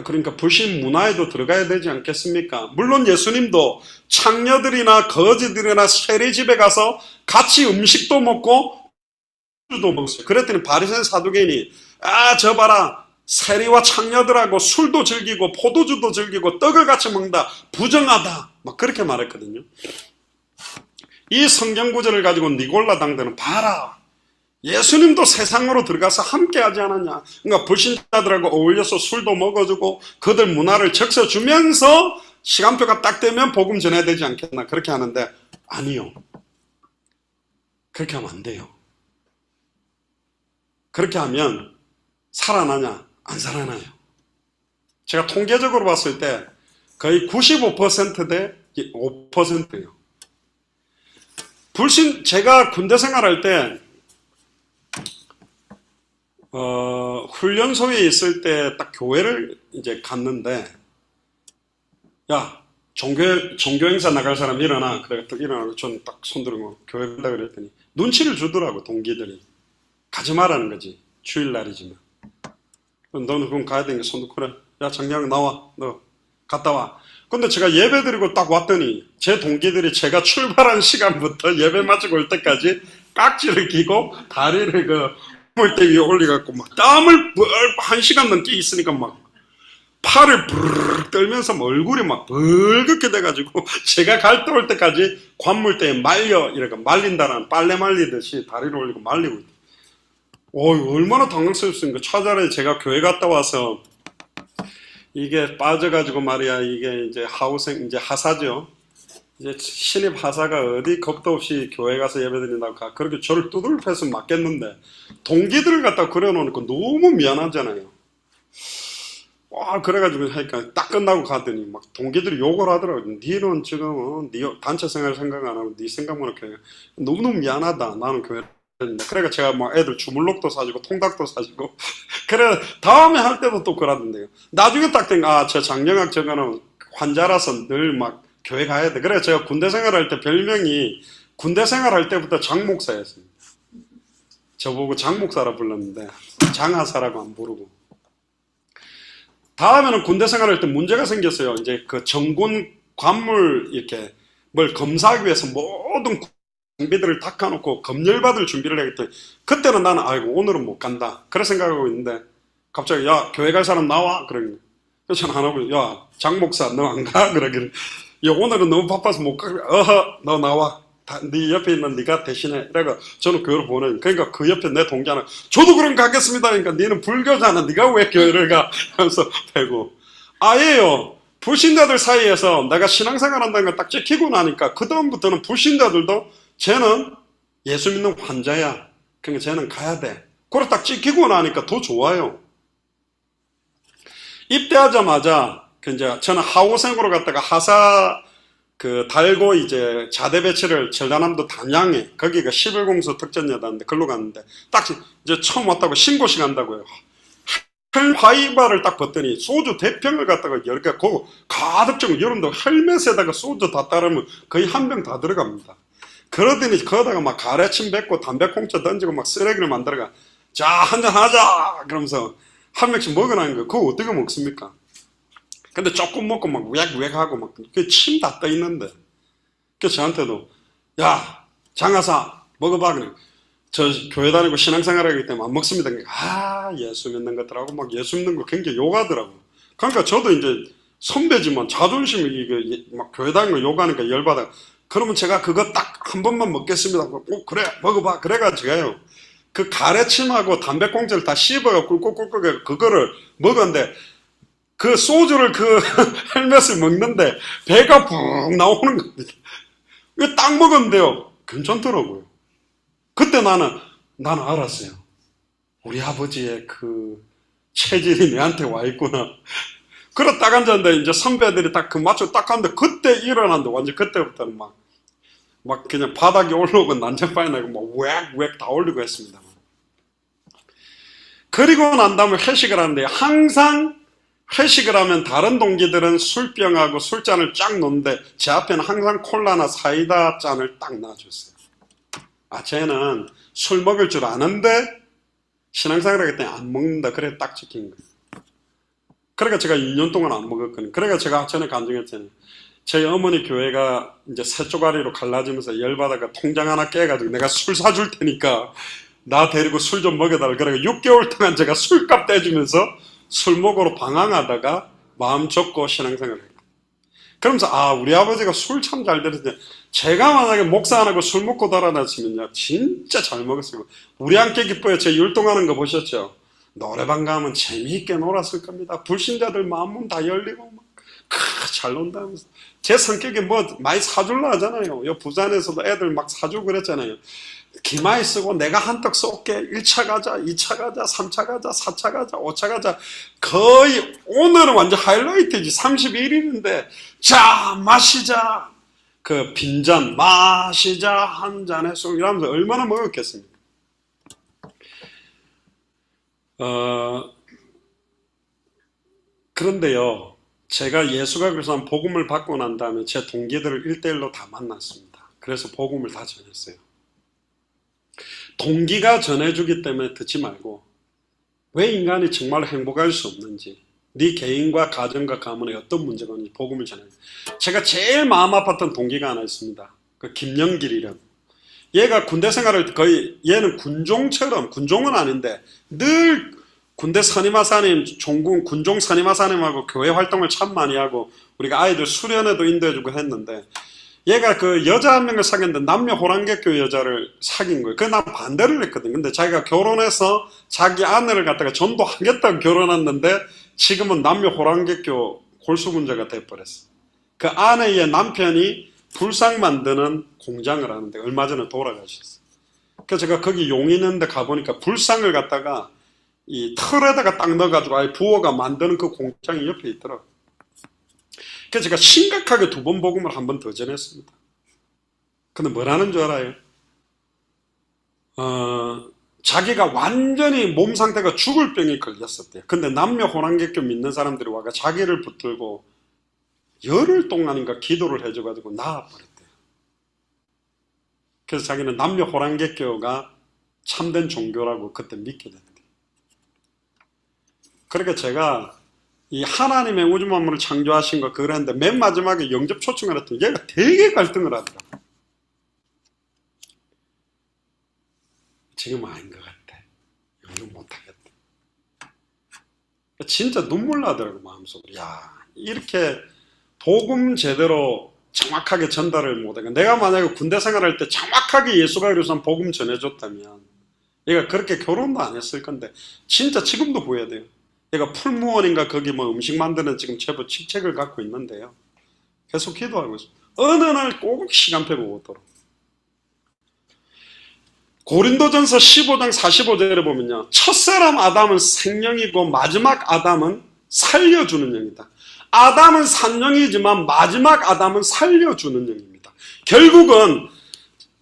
그러니까 불신 문화에도 들어가야 되지 않겠습니까? 물론 예수님도 창녀들이나 거지들이나 세리집에 가서 같이 음식도 먹고 술도 먹었어요. 그랬더니 바리새인 사두개인이 저 봐라, 세리와 창녀들하고 술도 즐기고 포도주도 즐기고 떡을 같이 먹는다, 부정하다, 막 그렇게 말했거든요. 이 성경 구절을 가지고 니골라 당대는 봐라, 예수님도 세상으로 들어가서 함께 하지 않았냐. 그러니까 불신자들하고 어울려서 술도 먹어주고 그들 문화를 적셔주면서 시간표가 딱 되면 복음 전해야 되지 않겠나, 그렇게 하는데 아니요, 그렇게 하면 안 돼요. 그렇게 하면 살아나냐? 안 살아나요. 제가 통계적으로 봤을 때 거의 95% 대 5%예요. 제가 군대 생활할 때 훈련소에 있을 때 딱 교회를 이제 갔는데, 야, 종교 행사 나갈 사람 일어나. 그래, 딱 일어나고 전 딱 손 들고 교회 간다 그랬더니 눈치를 주더라고, 동기들이. 가지 말라는 거지, 주일날이지만. 너는 그럼 가야 되니까 손 들고, 그래, 야, 장장 나와, 너 갔다 와. 근데 제가 예배 드리고 딱 왔더니 제 동기들이 제가 출발한 시간부터 예배 마치고 올 때까지 깍지를 끼고 다리를 물대 위에 올려갖고 막 땀을 한 시간 넘게 있으니까 막 팔을 부르르 떨면서 얼굴이 막 벌겋게 돼가지고 제가 갈 때 올 때까지 관물대에 말려, 이렇게 말린다는, 빨래 말리듯이 다리를 올리고 말리고 있다. 얼마나 당황스럽습니까? 차라리 제가 교회 갔다 와서 이게 빠져가지고 말이야, 이게 이제 이제 하사죠. 이제 신입 하사가 어디 겁도 없이 교회 가서 예배드린다고 그렇게 저를 두들 패서 맞겠는데, 동기들을 갖다 그려놓으니까 너무 미안하잖아요. 와, 그래가지고 하니까 딱 끝나고 가더니 막 동기들이 욕을 하더라고요. 니는 지금 네 단체 생활 생각 안 하고 네 생각만 이렇게 해. 너무너무 미안하다. 나는 교회 다닌다. 그러니까 제가 막 애들 주물럭도 사주고 통닭도 사주고 그래 다음에 할 때도 또 그러던데요. 나중에 딱 된 저 장영학 저거는 환자라서 늘 막 교회 가야 돼. 그래 제가 군대 생활할 때 별명이 군대 생활할 때부터 장목사였습니다. 저보고 장목사라 불렀는데 장하사라고 안 부르고. 다음에는 군대 생활할 때 문제가 생겼어요. 이제 그 정군 관물 이렇게 뭘 검사하기 위해서 모든 장비들을 닦아놓고 검열받을 준비를 하겠더니 그때는 나는 아이고 오늘은 못 간다 그래 생각하고 있는데 갑자기 야 교회 갈 사람 나와 그러길래 그래서 저는 안 하고 야 장 목사 너 안 가 그러길래 야 오늘은 너무 바빠서 못 가 어허 너 나와 네 옆에 있는 네가 대신해 그래가 저는 교회를 보내 그러니까 그 옆에 내 동기 하나 저도 그럼 가겠습니다 그러니까 니는 불교잖아 네가 왜 교회를 가 하면서 배고 아예요 불신자들 사이에서 내가 신앙생활 한다는 걸 딱 찍히고 나니까 그 다음부터는 불신자들도 쟤는 예수 믿는 환자야 그러니까 쟤는 가야 돼 그걸 딱 찍히고 나니까 더 좋아요. 입대하자마자 이제 저는 하호생으로 갔다가 하사 달고 이제 자대 배치를 전라남도 담양에 거기가 11공수 특전여단인데 글로 갔는데 딱 이제 처음 왔다고 신고식 한다고요. 화이바를 딱 벗더니 소주 대병을 갖다가 10개 그거 가득 좀 여러분들 헬멧에다가 소주 다 따르면 거의 한 병 다 들어갑니다. 그러더니 거기다가 막 가래침 뱉고 담배꽁초 던지고 막 쓰레기를 만들어가 자 한잔 하자 그러면서 한 명씩 먹으라는 거 그거 어떻게 먹습니까? 근데 조금 먹고 막 우웩우웩 하고 막 침 다 떠 있는데 그래서 저한테도 야 장하사 먹어봐 그래 저 교회 다니고 신앙생활 하기 때문에 안 먹습니다. 예수 믿는 것들하고 막 예수 믿는 거 굉장히 욕하더라고. 그러니까 저도 이제 선배지만 자존심이 이게 막 교회 다니고 욕하니까 열받아. 그러면 제가 그거 딱 한 번만 먹겠습니다. 그래 먹어봐. 그래가지고요. 그 가래침하고 담배꽁초를 다 씹어가 꿀꿀꿀꿀 그거를 먹었는데 그 소주를 그 헬멧을 먹는데 배가 푹 나오는 겁니다. 이거 딱 먹었는데요. 괜찮더라고요. 그때 나는 알았어요. 우리 아버지의 그 체질이 내한테 와 있구나. 그래 딱 앉았는데 이제 선배들이 딱 그 맞춰 딱 하는데 그때 일어났는데 완전 그때부터는 막 그냥 바닥에 올라오고 난장판이 나고 막 우웩우웩 다 올리고 했습니다. 그리고 난 다음에 회식을 하는데 항상 회식을 하면 다른 동기들은 술병하고 술잔을 쫙 놓는데 제 앞에는 항상 콜라나 사이다 잔을 딱 놔줬어요. 쟤는 술 먹을 줄 아는데 신앙생활 하기 때문에 안 먹는다. 그래 딱 지킨 거예요. 그러니까 제가 2년 동안 안 먹었거든요. 그러니까 제가 전에 간증했잖아요. 제 어머니 교회가 이제 세 쪼가리로 갈라지면서 열받아가 통장 하나 깨가지고 내가 술 사줄 테니까 나 데리고 술 좀 먹여달라. 그러니까 6개월 동안 제가 술값 떼주면서 술 먹으러 방황하다가 마음 접고 신앙생활을 했거든요. 그러면서 우리 아버지가 술 참 잘 들으세요. 제가 만약에 목사 안 하고 술 먹고 달아났으면요 진짜 잘 먹었어요. 우리 함께 기뻐요. 제 율동하는 거 보셨죠? 노래방 가면 재미있게 놀았을 겁니다. 불신자들 마음문 다 열리고 막 잘 논다면서 제 성격이 뭐 많이 사줄라 하잖아요. 요 부산에서도 애들 막 사주고 그랬잖아요. 기마이 쓰고 내가 한턱 쏠게 1차 가자 2차 가자 3차 가자 4차 가자 5차 가자 거의 오늘은 완전 하이라이트지. 31일인데 자 마시자 그 빈잔 마시자 한 잔에 술 이러면서 얼마나 먹었겠습니까? 그런데요 제가 예수가 그래서 복음을 받고 난 다음에 제 동기들을 1대1로 다 만났습니다. 그래서 복음을 다 전했어요. 동기가 전해주기 때문에 듣지 말고 왜 인간이 정말 행복할 수 없는지 네 개인과 가정과 가문에 어떤 문제가 있는지 복음을 전해요. 제가 제일 마음 아팠던 동기가 하나 있습니다. 그 김영길이라고. 얘가 군대 생활을 거의 얘는 군종처럼 군종은 아닌데 늘 군대 선임하사님 군종 선임하사님하고 교회 활동을 참 많이 하고 우리가 아이들 수련회도 인도해주고 했는데 얘가 그 여자 한 명을 사귀었는데 남녀 호랑객교 여자를 사귄 거예요. 그래서 난 반대를 했거든. 근데 자기가 결혼해서 자기 아내를 갖다가 전도하겠다고 결혼했는데 지금은 남녀 호랑객교 골수 문제가 돼버렸어. 그 아내의 남편이 불상 만드는 공장을 하는데 얼마 전에 돌아가셨어. 그래서 제가 거기 용인 있는데 가보니까 불상을 갖다가 이 털에다가 딱 넣어가지고 아예 부어가 만드는 그 공장이 옆에 있더라고요. 그래서 제가 심각하게 2번 복음을 한 번 더 전했습니다. 근데 뭐라는 줄 알아요? 자기가 완전히 몸 상태가 죽을 병이 걸렸었대요. 근데 남녀 호랑객교 믿는 사람들이 와가 자기를 붙들고 열흘 동안인가 기도를 해줘가지고 나아버렸대요. 그래서 자기는 남녀 호랑객교가 참된 종교라고 그때 믿게 됐대요. 그러니까 제가 이 하나님의 우주 만물을 창조하신 거 그랬는데 맨 마지막에 영접 초청을 했더니 얘가 되게 갈등을 하더라고요. 지금은 아닌 것 같아. 영접 못하겠다. 진짜 눈물 나더라고 마음속으로. 야, 이렇게 복음 제대로 정확하게 전달을 못해. 내가 만약에 군대 생활할 때 정확하게 예수가 그리스도는 복음 전해줬다면 얘가 그렇게 결혼도 안 했을 건데 진짜 지금도 보여야 돼요. 얘가 풀무원인가 거기 뭐 음식 만드는 지금 제법 직책을 갖고 있는데요. 계속 기도하고 있어요. 어느 날 꼭 시간표가 오도록. 고린도전서 15장 45절에 보면요. 첫사람 아담은 생명이고 마지막 아담은 살려주는 영이다. 아담은 산영이지만 마지막 아담은 살려주는 영입니다. 결국은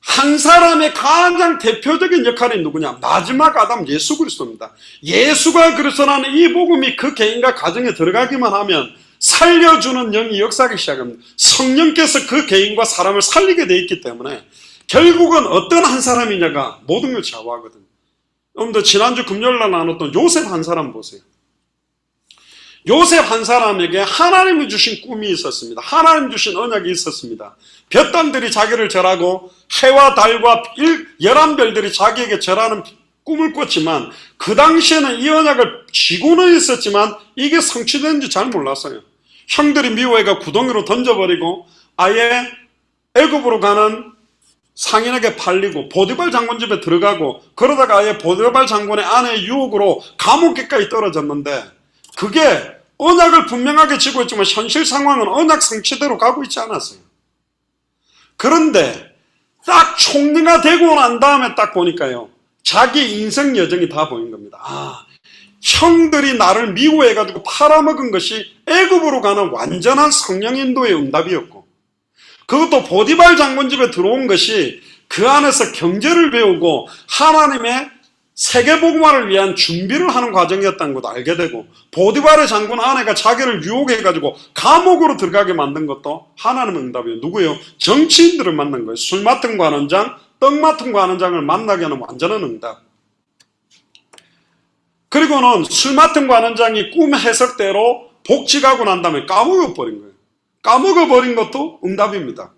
한 사람의 가장 대표적인 역할이 누구냐? 마지막 아담 예수 그리스도입니다. 예수가 그리스도라는 이 복음이 그 개인과 가정에 들어가기만 하면 살려주는 영이 역사하기 시작합니다. 성령께서 그 개인과 사람을 살리게 돼 있기 때문에 결국은 어떤 한 사람이냐가 모든 걸 좌우하거든요. 여러분들 지난주 금요일날 나눴던 요셉 한 사람 보세요. 요셉 한 사람에게 하나님이 주신 꿈이 있었습니다. 하나님 주신 언약이 있었습니다. 볕단들이 자기를 절하고 해와 달과 11별들이 자기에게 절하는 꿈을 꿨지만 그 당시에는 이 언약을 쥐고는 있었지만 이게 성취되는지 잘 몰랐어요. 형들이 미워해가 구덩이로 던져버리고 아예 애굽으로 가는 상인에게 팔리고 보디발 장군 집에 들어가고 그러다가 아예 보디발 장군의 아내의 유혹으로 감옥에까지 떨어졌는데 그게 언약을 분명하게 쥐고 있지만 현실 상황은 언약 성취대로 가고 있지 않았어요. 그런데 딱 총리가 되고 난 다음에 딱 보니까요. 자기 인생 여정이 다 보인 겁니다. 아, 형들이 나를 미워해가지고 팔아먹은 것이 애굽으로 가는 완전한 성령 인도의 응답이었고 그것도 보디발 장군 집에 들어온 것이 그 안에서 경제를 배우고 하나님의 세계복음화를 위한 준비를 하는 과정이었다는 것도 알게 되고 보디발의 장군 아내가 자기를 유혹해가지고 감옥으로 들어가게 만든 것도 하나님의 응답이에요. 누구예요? 정치인들을 만난 거예요. 술 맡은 관원장, 떡 맡은 관원장을 만나게 하는 완전한 응답. 그리고는 술 맡은 관원장이 꿈 해석대로 복직하고 난 다음에 까먹어버린 거예요. 까먹어버린 것도 응답입니다.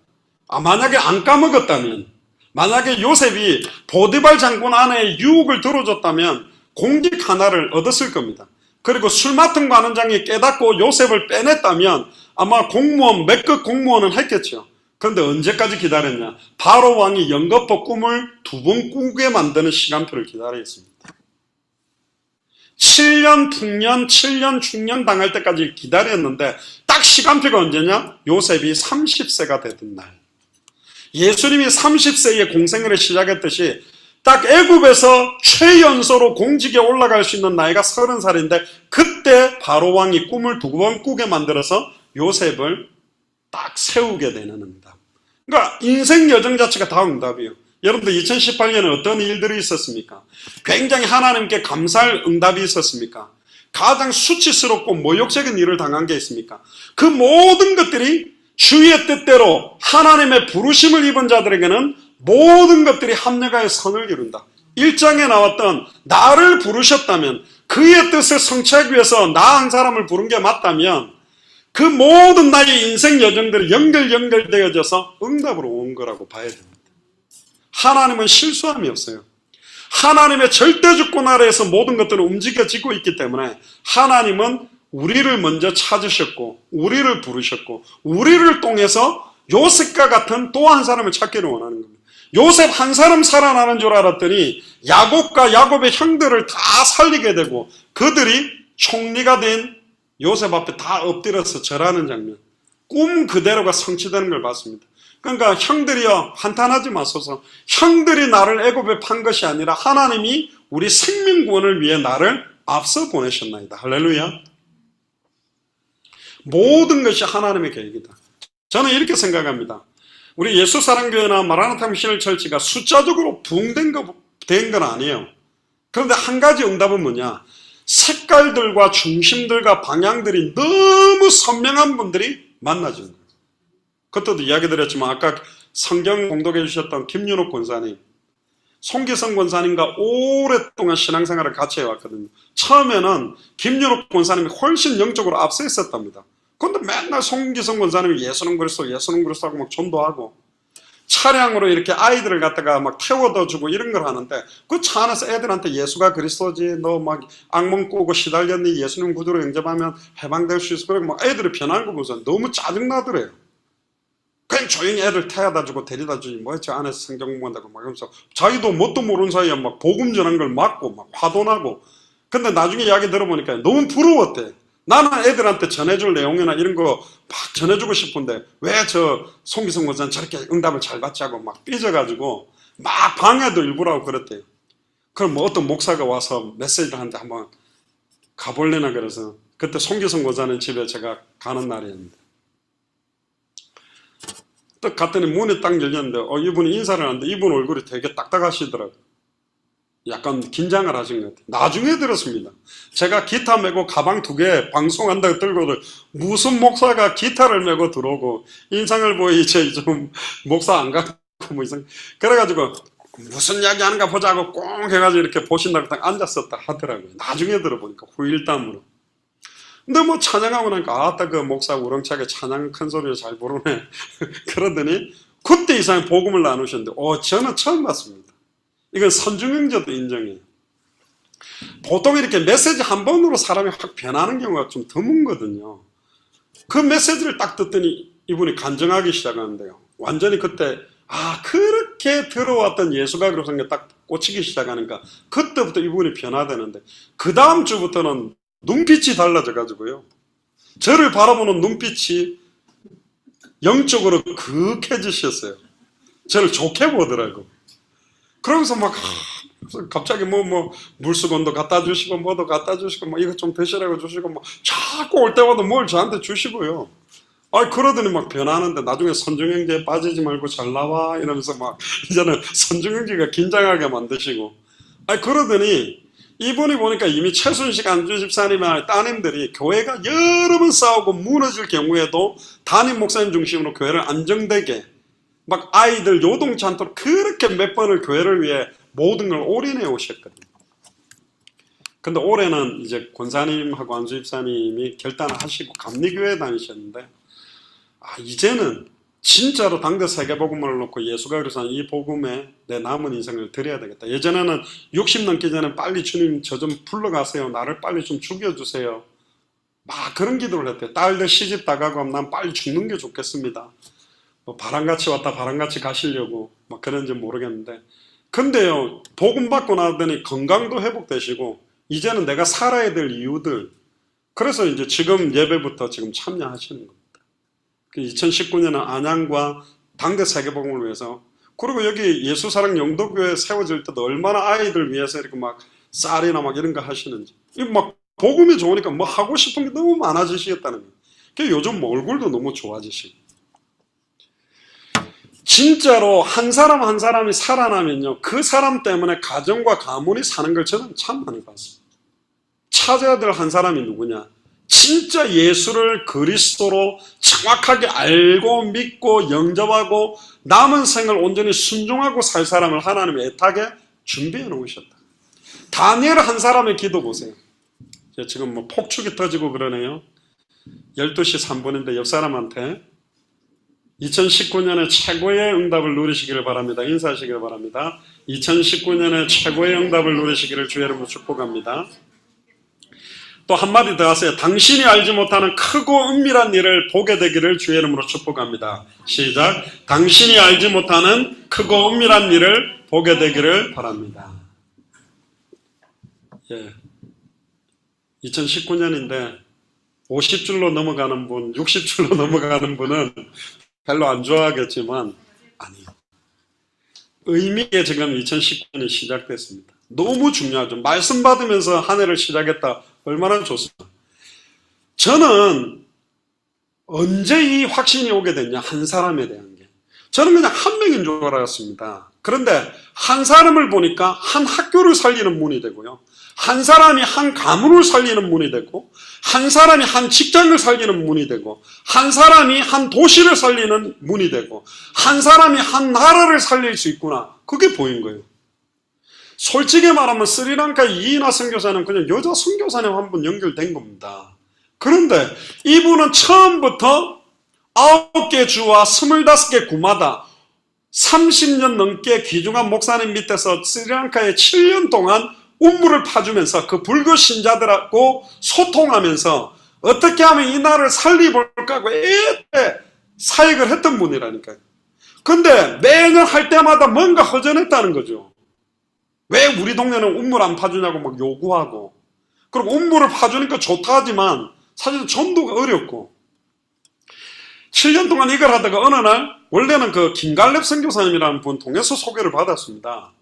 만약에 안 까먹었다면 만약에 요셉이 보디발 장군 아내의 유혹을 들어줬다면 공직 하나를 얻었을 겁니다. 그리고 술 맡은 관원장이 깨닫고 요셉을 빼냈다면 아마 공무원, 몇급 공무원은 했겠죠. 그런데 언제까지 기다렸냐? 바로 왕이 연거푸 꿈을 2번 꾸게 만드는 시간표를 기다렸습니다. 7년 풍년, 7년 충년 당할 때까지 기다렸는데 딱 시간표가 언제냐? 요셉이 30세가 되던 날. 예수님이 30세에 공생애를 시작했듯이 딱 애굽에서 최연소로 공직에 올라갈 수 있는 나이가 30살인데 그때 바로 왕이 꿈을 2번 꾸게 만들어서 요셉을 딱 세우게 되는 응답. 그러니까 인생 여정 자체가 다 응답이에요. 여러분들 2018년에 어떤 일들이 있었습니까? 굉장히 하나님께 감사할 응답이 있었습니까? 가장 수치스럽고 모욕적인 일을 당한 게 있습니까? 그 모든 것들이 주의 뜻대로 하나님의 부르심을 입은 자들에게는 모든 것들이 합력하여 선을 이룬다. 1장에 나왔던 나를 부르셨다면 그의 뜻을 성취하기 위해서 나 한 사람을 부른 게 맞다면 그 모든 나의 인생 여정들이 연결되어져서 응답으로 온 거라고 봐야 됩니다. 하나님은 실수함이 없어요. 하나님의 절대주권 아래에서 모든 것들은 움직여지고 있기 때문에 하나님은 우리를 먼저 찾으셨고 우리를 부르셨고 우리를 통해서 요셉과 같은 또 한 사람을 찾기를 원하는 겁니다. 요셉 한 사람 살아나는 줄 알았더니 야곱과 야곱의 형들을 다 살리게 되고 그들이 총리가 된 요셉 앞에 다 엎드려서 절하는 장면. 꿈 그대로가 성취되는 걸 봤습니다. 그러니까 형들이여 한탄하지 마소서. 형들이 나를 애굽에 판 것이 아니라 하나님이 우리 생명구원을 위해 나를 앞서 보내셨나이다. 할렐루야. 모든 것이 하나님의 계획이다. 저는 이렇게 생각합니다. 우리 예수사랑교회나 마라나타 미셔널 처치가 숫자적으로 부흥된 건 아니에요. 그런데 한 가지 응답은 뭐냐? 색깔들과 중심들과 방향들이 너무 선명한 분들이 만나주는 거예요. 그때도 이야기 드렸지만 아까 성경 공독해 주셨던 김윤옥 권사님, 송기성 권사님과 오랫동안 신앙생활을 같이 해왔거든요. 처음에는 김윤옥 권사님이 훨씬 영적으로 앞서 있었답니다. 그런데 맨날 송기성 권사님이 예수는 그리스도 하고 막 전도하고 차량으로 이렇게 아이들을 갖다가 막 태워다 주고 이런 걸 하는데 그 차 안에서 애들한테 예수가 그리스도지, 너 막 악몽 꾸고 시달렸니, 예수님 구주로 영접하면 해방될 수 있어. 그러고 막 애들이 변한 거 보면서 너무 짜증나더래요. 그냥 조용히 애들 태워다 주고 데려다 주지 뭐 저 안에서 성경 공부한다고 막 이러면서 자기도 뭣도 모르는 사이에 막 복음 전하는 걸 막고 막 화도나고. 근데 나중에 이야기 들어보니까 너무 부러웠대. 나는 애들한테 전해줄 내용이나 이런 거 막 전해주고 싶은데 왜 저 송기성 권사는 저렇게 응답을 잘 받지 하고 막 삐져가지고 막 방해도 일부러 하고 그랬대요. 그럼 뭐 어떤 목사가 와서 메시지를 하는데 한번 가볼래나 그래서 그때 송기성 권사는 집에 제가 가는 날이었는데 딱 갔더니 문이 딱 열렸는데 이분이 인사를 하는데 이분 얼굴이 되게 딱딱하시더라고요. 약간 긴장을 하신 것 같아요. 나중에 들었습니다. 제가 기타 메고 가방 2개 방송한다고 들고도 무슨 목사가 기타를 메고 들어오고 인상을 보이 좀 목사 안 갖고 뭐 이상. 그래가지고 무슨 이야기 하는가 보자고 꽁 해가지고 이렇게 보신다고 딱 앉았었다 하더라고요. 나중에 들어보니까 후일담으로. 근데 뭐 찬양하고 나니까 아따 그 목사 우렁차게 찬양 큰 소리로 잘 부르네. 그러더니 그때 이상의 복음을 나누셨는데 저는 처음 봤습니다. 이건 선중형제도 인정해요. 보통 이렇게 메시지 한 번으로 사람이 확 변하는 경우가 좀 드문거든요. 그 메시지를 딱 듣더니 이분이 간증하기 시작하는데요. 완전히 그때 그렇게 들어왔던 예수가 그런 게 딱 꽂히기 시작하니까 그때부터 이분이 변화되는데 그 다음 주부터는 눈빛이 달라져가지고요. 저를 바라보는 눈빛이 영적으로 그윽해지셨어요. 저를 좋게 보더라고. 그러면서 막 갑자기 물수건도 갖다 주시고 뭐도 갖다 주시고 뭐 이거 좀 드시라고 주시고 뭐 자꾸 올 때마다 뭘 저한테 주시고요. 그러더니 막 변하는데 나중에 선중형제에 빠지지 말고 잘 나와 이러면서 막 이제는 선중형제가 긴장하게 만드시고 그러더니 이분이 보니까 이미 최순식 안주 집사님이나 따님들이 교회가 여러 번 싸우고 무너질 경우에도 담임 목사님 중심으로 교회를 안정되게 막 아이들 요동치 않도록 그렇게 몇 번을 교회를 위해 모든 걸 올인해 오셨거든요. 근데 올해는 이제 권사님하고 안수 집사님이 결단을 하시고 감리교회에 다니셨는데 이제는 진짜로 당대 세계복음을 놓고 예수가 그래서 이 복음에 내 남은 인생을 드려야 되겠다. 예전에는 60 넘기 전에 빨리 주님 저 좀 불러가세요. 나를 빨리 좀 죽여주세요. 막 그런 기도를 했대요. 딸들 시집 다가고 하면 난 빨리 죽는 게 좋겠습니다. 바람같이 왔다 바람같이 가시려고 막 그런지 모르겠는데 근데요 복음 받고 나더니 건강도 회복되시고 이제는 내가 살아야 될 이유들 그래서 이제 지금 예배부터 지금 참여하시는 겁니다. 2019년은 안양과 당대 세계복음을 위해서 그리고 여기 예수사랑 영도교회 세워질 때도 얼마나 아이들 위해서 이렇게 막 쌀이나 막 이런 거 하시는지 이거 막 복음이 좋으니까 뭐 하고 싶은 게 너무 많아지시겠다는 거예요. 요즘 얼굴도 너무 좋아지시고 진짜로 한 사람 한 사람이 살아나면요 그 사람 때문에 가정과 가문이 사는 걸 저는 참 많이 봤습니다. 찾아야 될 한 사람이 누구냐? 진짜 예수를 그리스도로 정확하게 알고 믿고 영접하고 남은 생을 온전히 순종하고 살 사람을 하나님이 애타게 준비해 놓으셨다. 다니엘 한 사람의 기도 보세요. 지금 뭐 폭죽이 터지고 그러네요. 12시 3분인데 옆 사람한테 2019년에 최고의 응답을 누리시기를 바랍니다. 인사하시기를 바랍니다. 2019년에 최고의 응답을 누리시기를 주의 이름으로 축복합니다. 또 한마디 더 하세요. 당신이 알지 못하는 크고 은밀한 일을 보게 되기를 주의 이름으로 축복합니다. 시작. 당신이 알지 못하는 크고 은밀한 일을 보게 되기를 바랍니다. 2019년인데 50줄로 넘어가는 분, 60줄로 넘어가는 분은 별로 안 좋아하겠지만 아니요. 의미 있게 지금 2019년이 시작됐습니다. 너무 중요하죠. 말씀 받으면서 한 해를 시작했다. 얼마나 좋습니까? 저는 언제 이 확신이 오게 됐냐? 한 사람에 대한 게. 저는 그냥 한 명인 줄 알았습니다. 그런데 한 사람을 보니까 한 학교를 살리는 문이 되고요. 한 사람이 한 가문을 살리는 문이 되고, 한 사람이 한 직장을 살리는 문이 되고, 한 사람이 한 도시를 살리는 문이 되고, 한 사람이 한 나라를 살릴 수 있구나. 그게 보인 거예요. 솔직히 말하면 스리랑카 이인하 선교사는 그냥 여자 선교사님 한 분 연결된 겁니다. 그런데 이분은 처음부터 9개 주와 25개 구마다 30년 넘게 귀중한 목사님 밑에서 스리랑카에 7년 동안 운물을 파주면서 그 불교 신자들하고 소통하면서 어떻게 하면 이 나라를 살리볼까 하고 애때 사역을 했던 분이라니까요. 근데 매년 할 때마다 뭔가 허전했다는 거죠. 왜 우리 동네는 운물 안 파주냐고 막 요구하고, 그리고 운물을 파주니까 좋다 하지만 사실 전도가 어렵고, 7년 동안 이걸 하다가 어느 날 원래는 그 김갈렙 선교사님이라는 분 통해서 소개를 받았습니다.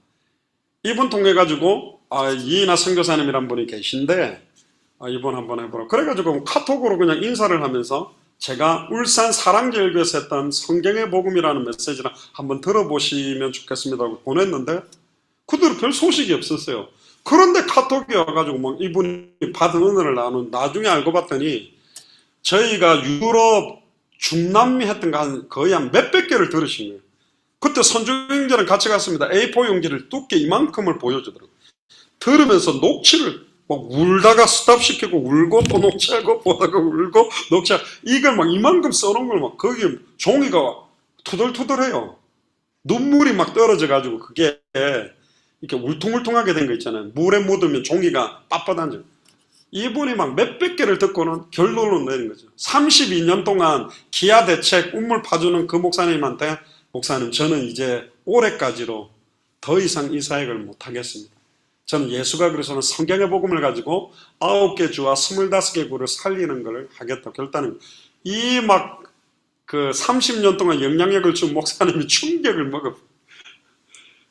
이분 통해 가지고 이인하 선교사님이란 분이 계신데 이분 한번 해보라. 그래가지고 카톡으로 그냥 인사를 하면서 제가 울산 사랑제일교에서 했던 성경의 복음이라는 메시지를 한번 들어보시면 좋겠습니다 하고 보냈는데 그대로 별 소식이 없었어요. 그런데 카톡이 와가지고 막 이분이 받은 은혜를 나중에 알고 봤더니 저희가 유럽 중남미 했던 거 거의 한 몇백 개를 들으신 거예요. 그때 선주행제랑 같이 갔습니다. A4 용지를 두께 이만큼을 보여주더라고요. 들으면서 녹취를 막 울다가 스탑시키고 울고 또 녹취하고 보다가 울고 녹취하고 이걸 막 이만큼 써놓은 걸 막 거기 종이가 투덜투덜해요. 눈물이 막 떨어져 가지고 그게 이렇게 울퉁울퉁하게 된 거 있잖아요. 물에 묻으면 종이가 빳빳한져. 이분이 막 몇백 개를 듣고는 결론을 내린 거죠. 32년 동안 기아 대책 운물 파주는 그 목사님한테 목사님 저는 이제 올해까지로 더 이상 이 사역을 못하겠습니다. 저는 예수가 그래서는 성경의 복음을 가지고 9개 주와 25개 구를 살리는 걸 하겠다 결단을. 이 막 그 30년 동안 영향력을 준 목사님이 충격을 먹어.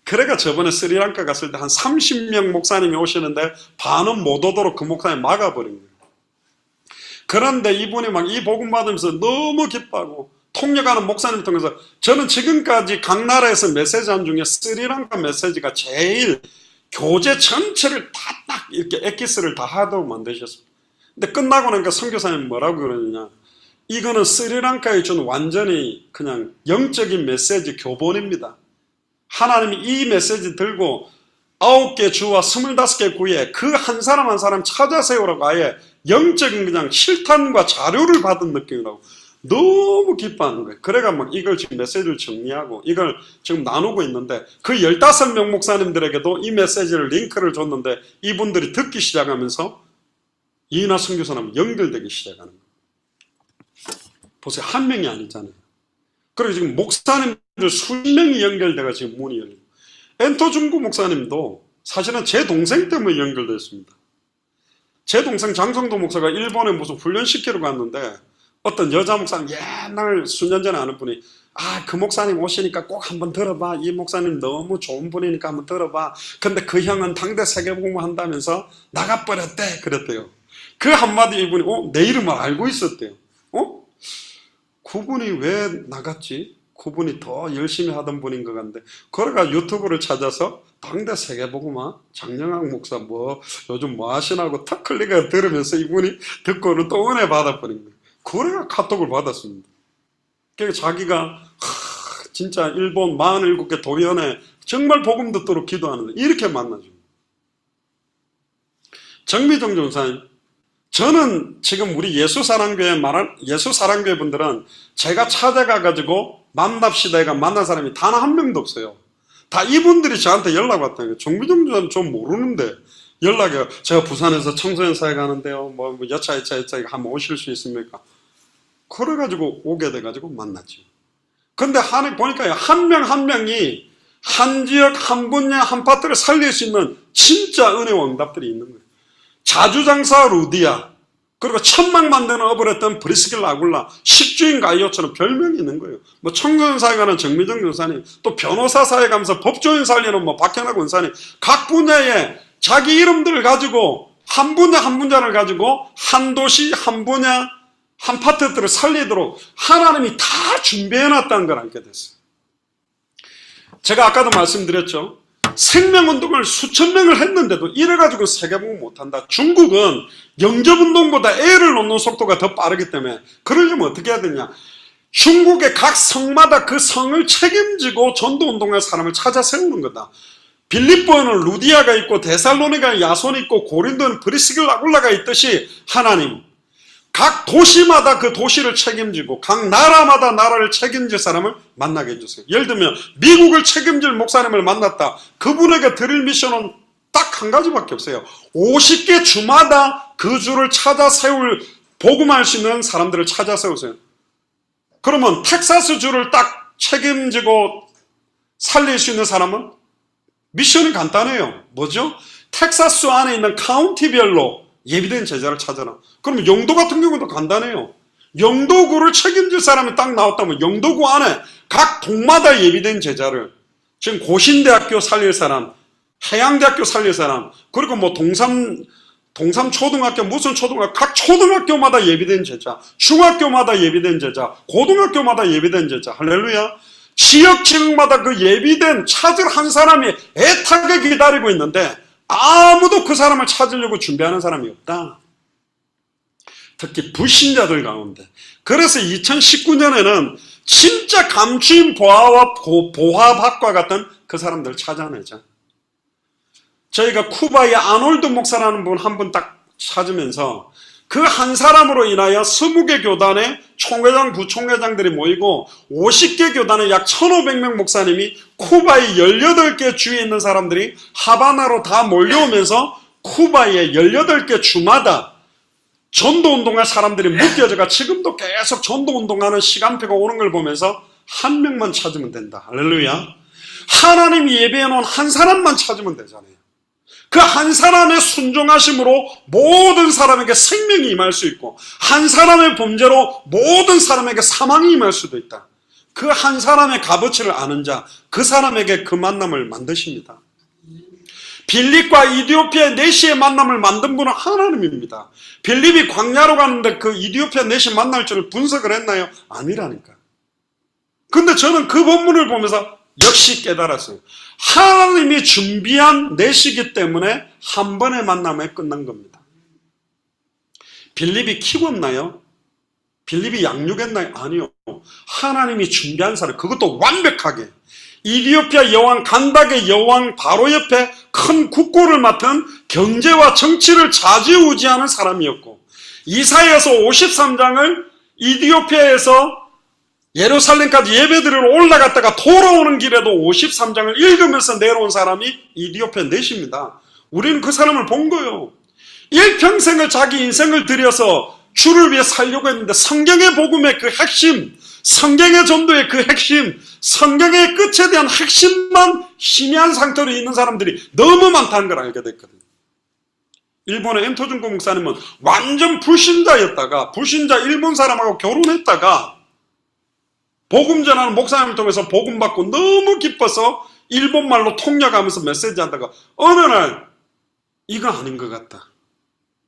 그래가 저번에 스리랑카 갔을 때 한 30명 목사님이 오시는데 반은 못 오도록 그 목사님 막아버린 거예요. 그런데 이분이 막 이 복음 받으면서 너무 기뻐하고 통역하는 목사님 통해서 저는 지금까지 각 나라에서 메시지 한 중에 스리랑카 메시지가 제일 교재 전체를 다 딱 이렇게 엑기스를 다 하도록 만드셨습니다. 근데 끝나고 나니까 선교사님 뭐라고 그러느냐, 이거는 스리랑카에 준 완전히 그냥 영적인 메시지 교본입니다. 하나님이 이 메시지 들고 9개 주와 25개 구에 그 한 사람 한 사람 찾아 세우라고 아예 영적인 그냥 실탄과 자료를 받은 느낌이라고 너무 기뻐하는 거예요. 그래가 막 이걸 지금 메시지를 정리하고 이걸 지금 나누고 있는데 그 15명 목사님들에게도 이 메시지를 링크를 줬는데 이분들이 듣기 시작하면서 이인하 선교사님 연결되기 시작하는 거예요. 보세요. 한 명이 아니잖아요. 그리고 지금 목사님들 수십 명이 연결돼가 지금 문이 열리고, 엔토중구 목사님도 사실은 제 동생 때문에 연결됐습니다. 제 동생 장성도 목사가 일본에 무슨 훈련시키러 갔는데 어떤 여자 목사님, 옛날 수년 전에 아는 분이 그 목사님 오시니까 꼭 한번 들어봐. 이 목사님 너무 좋은 분이니까 한번 들어봐. 근데 그 형은 당대 세계복음 한다면서 나가버렸대. 그랬대요. 그 한마디 이분이 내 이름을 알고 있었대요. 그분이 왜 나갔지? 그분이 더 열심히 하던 분인 것 같은데, 그러가 유튜브를 찾아서 당대 세계복음화 장영학 목사 요즘 뭐 하시나고 탁 클릭해 들으면서 이분이 듣고는 또 은혜 받아버린 거예요. 그래가 카톡을 받았습니다. 그러니까 자기가 진짜 일본 47개 도연에 정말 복음 듣도록 기도하는데 이렇게 만나죠. 정미정 전사님, 저는 지금 우리 예수사랑교회 예수사랑교회 분들은 제가 찾아가가지고 만납시다가 만난 사람이 단 한 명도 없어요. 다 이분들이 저한테 연락 왔다는 거예요. 정미정 전사님 좀 모르는데 연락이, 제가 부산에서 청소년 사회 가는데요. 여차 한번 오실 수 있습니까? 그래가지고 오게 돼가지고 만났죠. 근데 보니까요, 한 명 한 명이 한 지역, 한 분야, 한 파트를 살릴 수 있는 진짜 은혜와 응답들이 있는 거예요. 자주장사 루디아, 그리고 천막 만드는 업을 했던 브리스길라 아굴라, 식주인 가이오처럼 별명이 있는 거예요. 뭐 청소년 사회 가는 정미정 전사님, 또 변호사 사회 가면서 법조인 살리는 뭐 박현학 원사님, 각 분야에 자기 이름들을 가지고 한 분야 한 분야를 가지고 한 도시 한 분야 한 파트들을 살리도록 하나님이 다 준비해놨다는 걸 알게 됐어요. 제가 아까도 말씀드렸죠. 생명운동을 수천 명을 했는데도 이래가지고 세계복음 못한다. 중국은 영접운동보다 애를 놓는 속도가 더 빠르기 때문에 그러려면 어떻게 해야 되냐. 중국의 각 성마다 그 성을 책임지고 전도운동할 사람을 찾아 세우는 거다. 빌립보에는 루디아가 있고 데살로니가에 야손이 있고 고린도는 브리스길라 아굴라가 있듯이 하나님 각 도시마다 그 도시를 책임지고 각 나라마다 나라를 책임질 사람을 만나게 해주세요. 예를 들면 미국을 책임질 목사님을 만났다. 그분에게 드릴 미션은 딱 한 가지밖에 없어요. 50개 주마다 그 주를 찾아 세울 복음할 수 있는 사람들을 찾아 세우세요. 그러면 텍사스 주를 딱 책임지고 살릴 수 있는 사람은 미션이 간단해요. 뭐죠? 텍사스 안에 있는 카운티별로 예비된 제자를 찾아라. 그러면 영도 같은 경우도 간단해요. 영도구를 책임질 사람이 딱 나왔다면 영도구 안에 각 동마다 예비된 제자를, 지금 고신대학교 살릴 사람, 해양대학교 살릴 사람, 그리고 뭐 동삼초등학교, 무슨 초등학교, 각 초등학교마다 예비된 제자, 중학교마다 예비된 제자, 고등학교마다 예비된 제자. 할렐루야. 지역마다 그 예비된 찾을 한 사람이 애타게 기다리고 있는데 아무도 그 사람을 찾으려고 준비하는 사람이 없다. 특히 불신자들 가운데. 그래서 2019년에는 진짜 감추인 보화박과 같은 그 사람들을 찾아내자. 저희가 쿠바의 아놀드 목사라는 분 한 분 딱 찾으면서 그 한 사람으로 인하여 20개 교단의 총회장, 부총회장들이 모이고 50개 교단의 약 1,500명 목사님이 쿠바의 18개 주에 있는 사람들이 하바나로 다 몰려오면서 쿠바의 18개 주마다 전도운동할 사람들이 묶여져가 지금도 계속 전도운동하는 시간표가 오는 걸 보면서 한 명만 찾으면 된다. 할렐루야. 하나님이 예배해놓은 한 사람만 찾으면 되잖아요. 그 한 사람의 순종하심으로 모든 사람에게 생명이 임할 수 있고 한 사람의 범죄로 모든 사람에게 사망이 임할 수도 있다. 그 한 사람의 값어치를 아는 자, 그 사람에게 그 만남을 만드십니다. 빌립과 이디오피아의 내시의 만남을 만든 분은 하나님입니다. 빌립이 광야로 가는데 그 이디오피아 내시 만날 줄을 분석을 했나요? 아니라니까. 근데 저는 그 본문을 보면서 역시 깨달았어요. 하나님이 준비한 내시기 때문에 한 번의 만남에 끝난 겁니다. 빌립이 키웠나요? 빌립이 양육했나요? 아니요. 하나님이 준비한 사람, 그것도 완벽하게. 이디오피아 여왕 간닥의 여왕 바로 옆에 큰 국고를 맡은 경제와 정치를 좌지우지하는 사람이었고, 이사야서 53장을 이디오피아에서 예루살렘까지 예배드리러 올라갔다가 돌아오는 길에도 53장을 읽으면서 내려온 사람이 이디오피아 넷입니다. 우리는 그 사람을 본 거예요. 일평생을 자기 인생을 들여서 주를 위해 살려고 했는데 성경의 복음의 그 핵심, 성경의 전도의 그 핵심, 성경의 끝에 대한 핵심만 희미한 상태로 있는 사람들이 너무 많다는 걸 알게 됐거든요. 일본의 엔토준코 목사님은 완전 불신자였다가 불신자 일본 사람하고 결혼했다가 복음 전하는 목사님을 통해서 복음 받고 너무 기뻐서 일본말로 통역하면서 메시지 한다가 어느 날 이거 아닌 것 같다.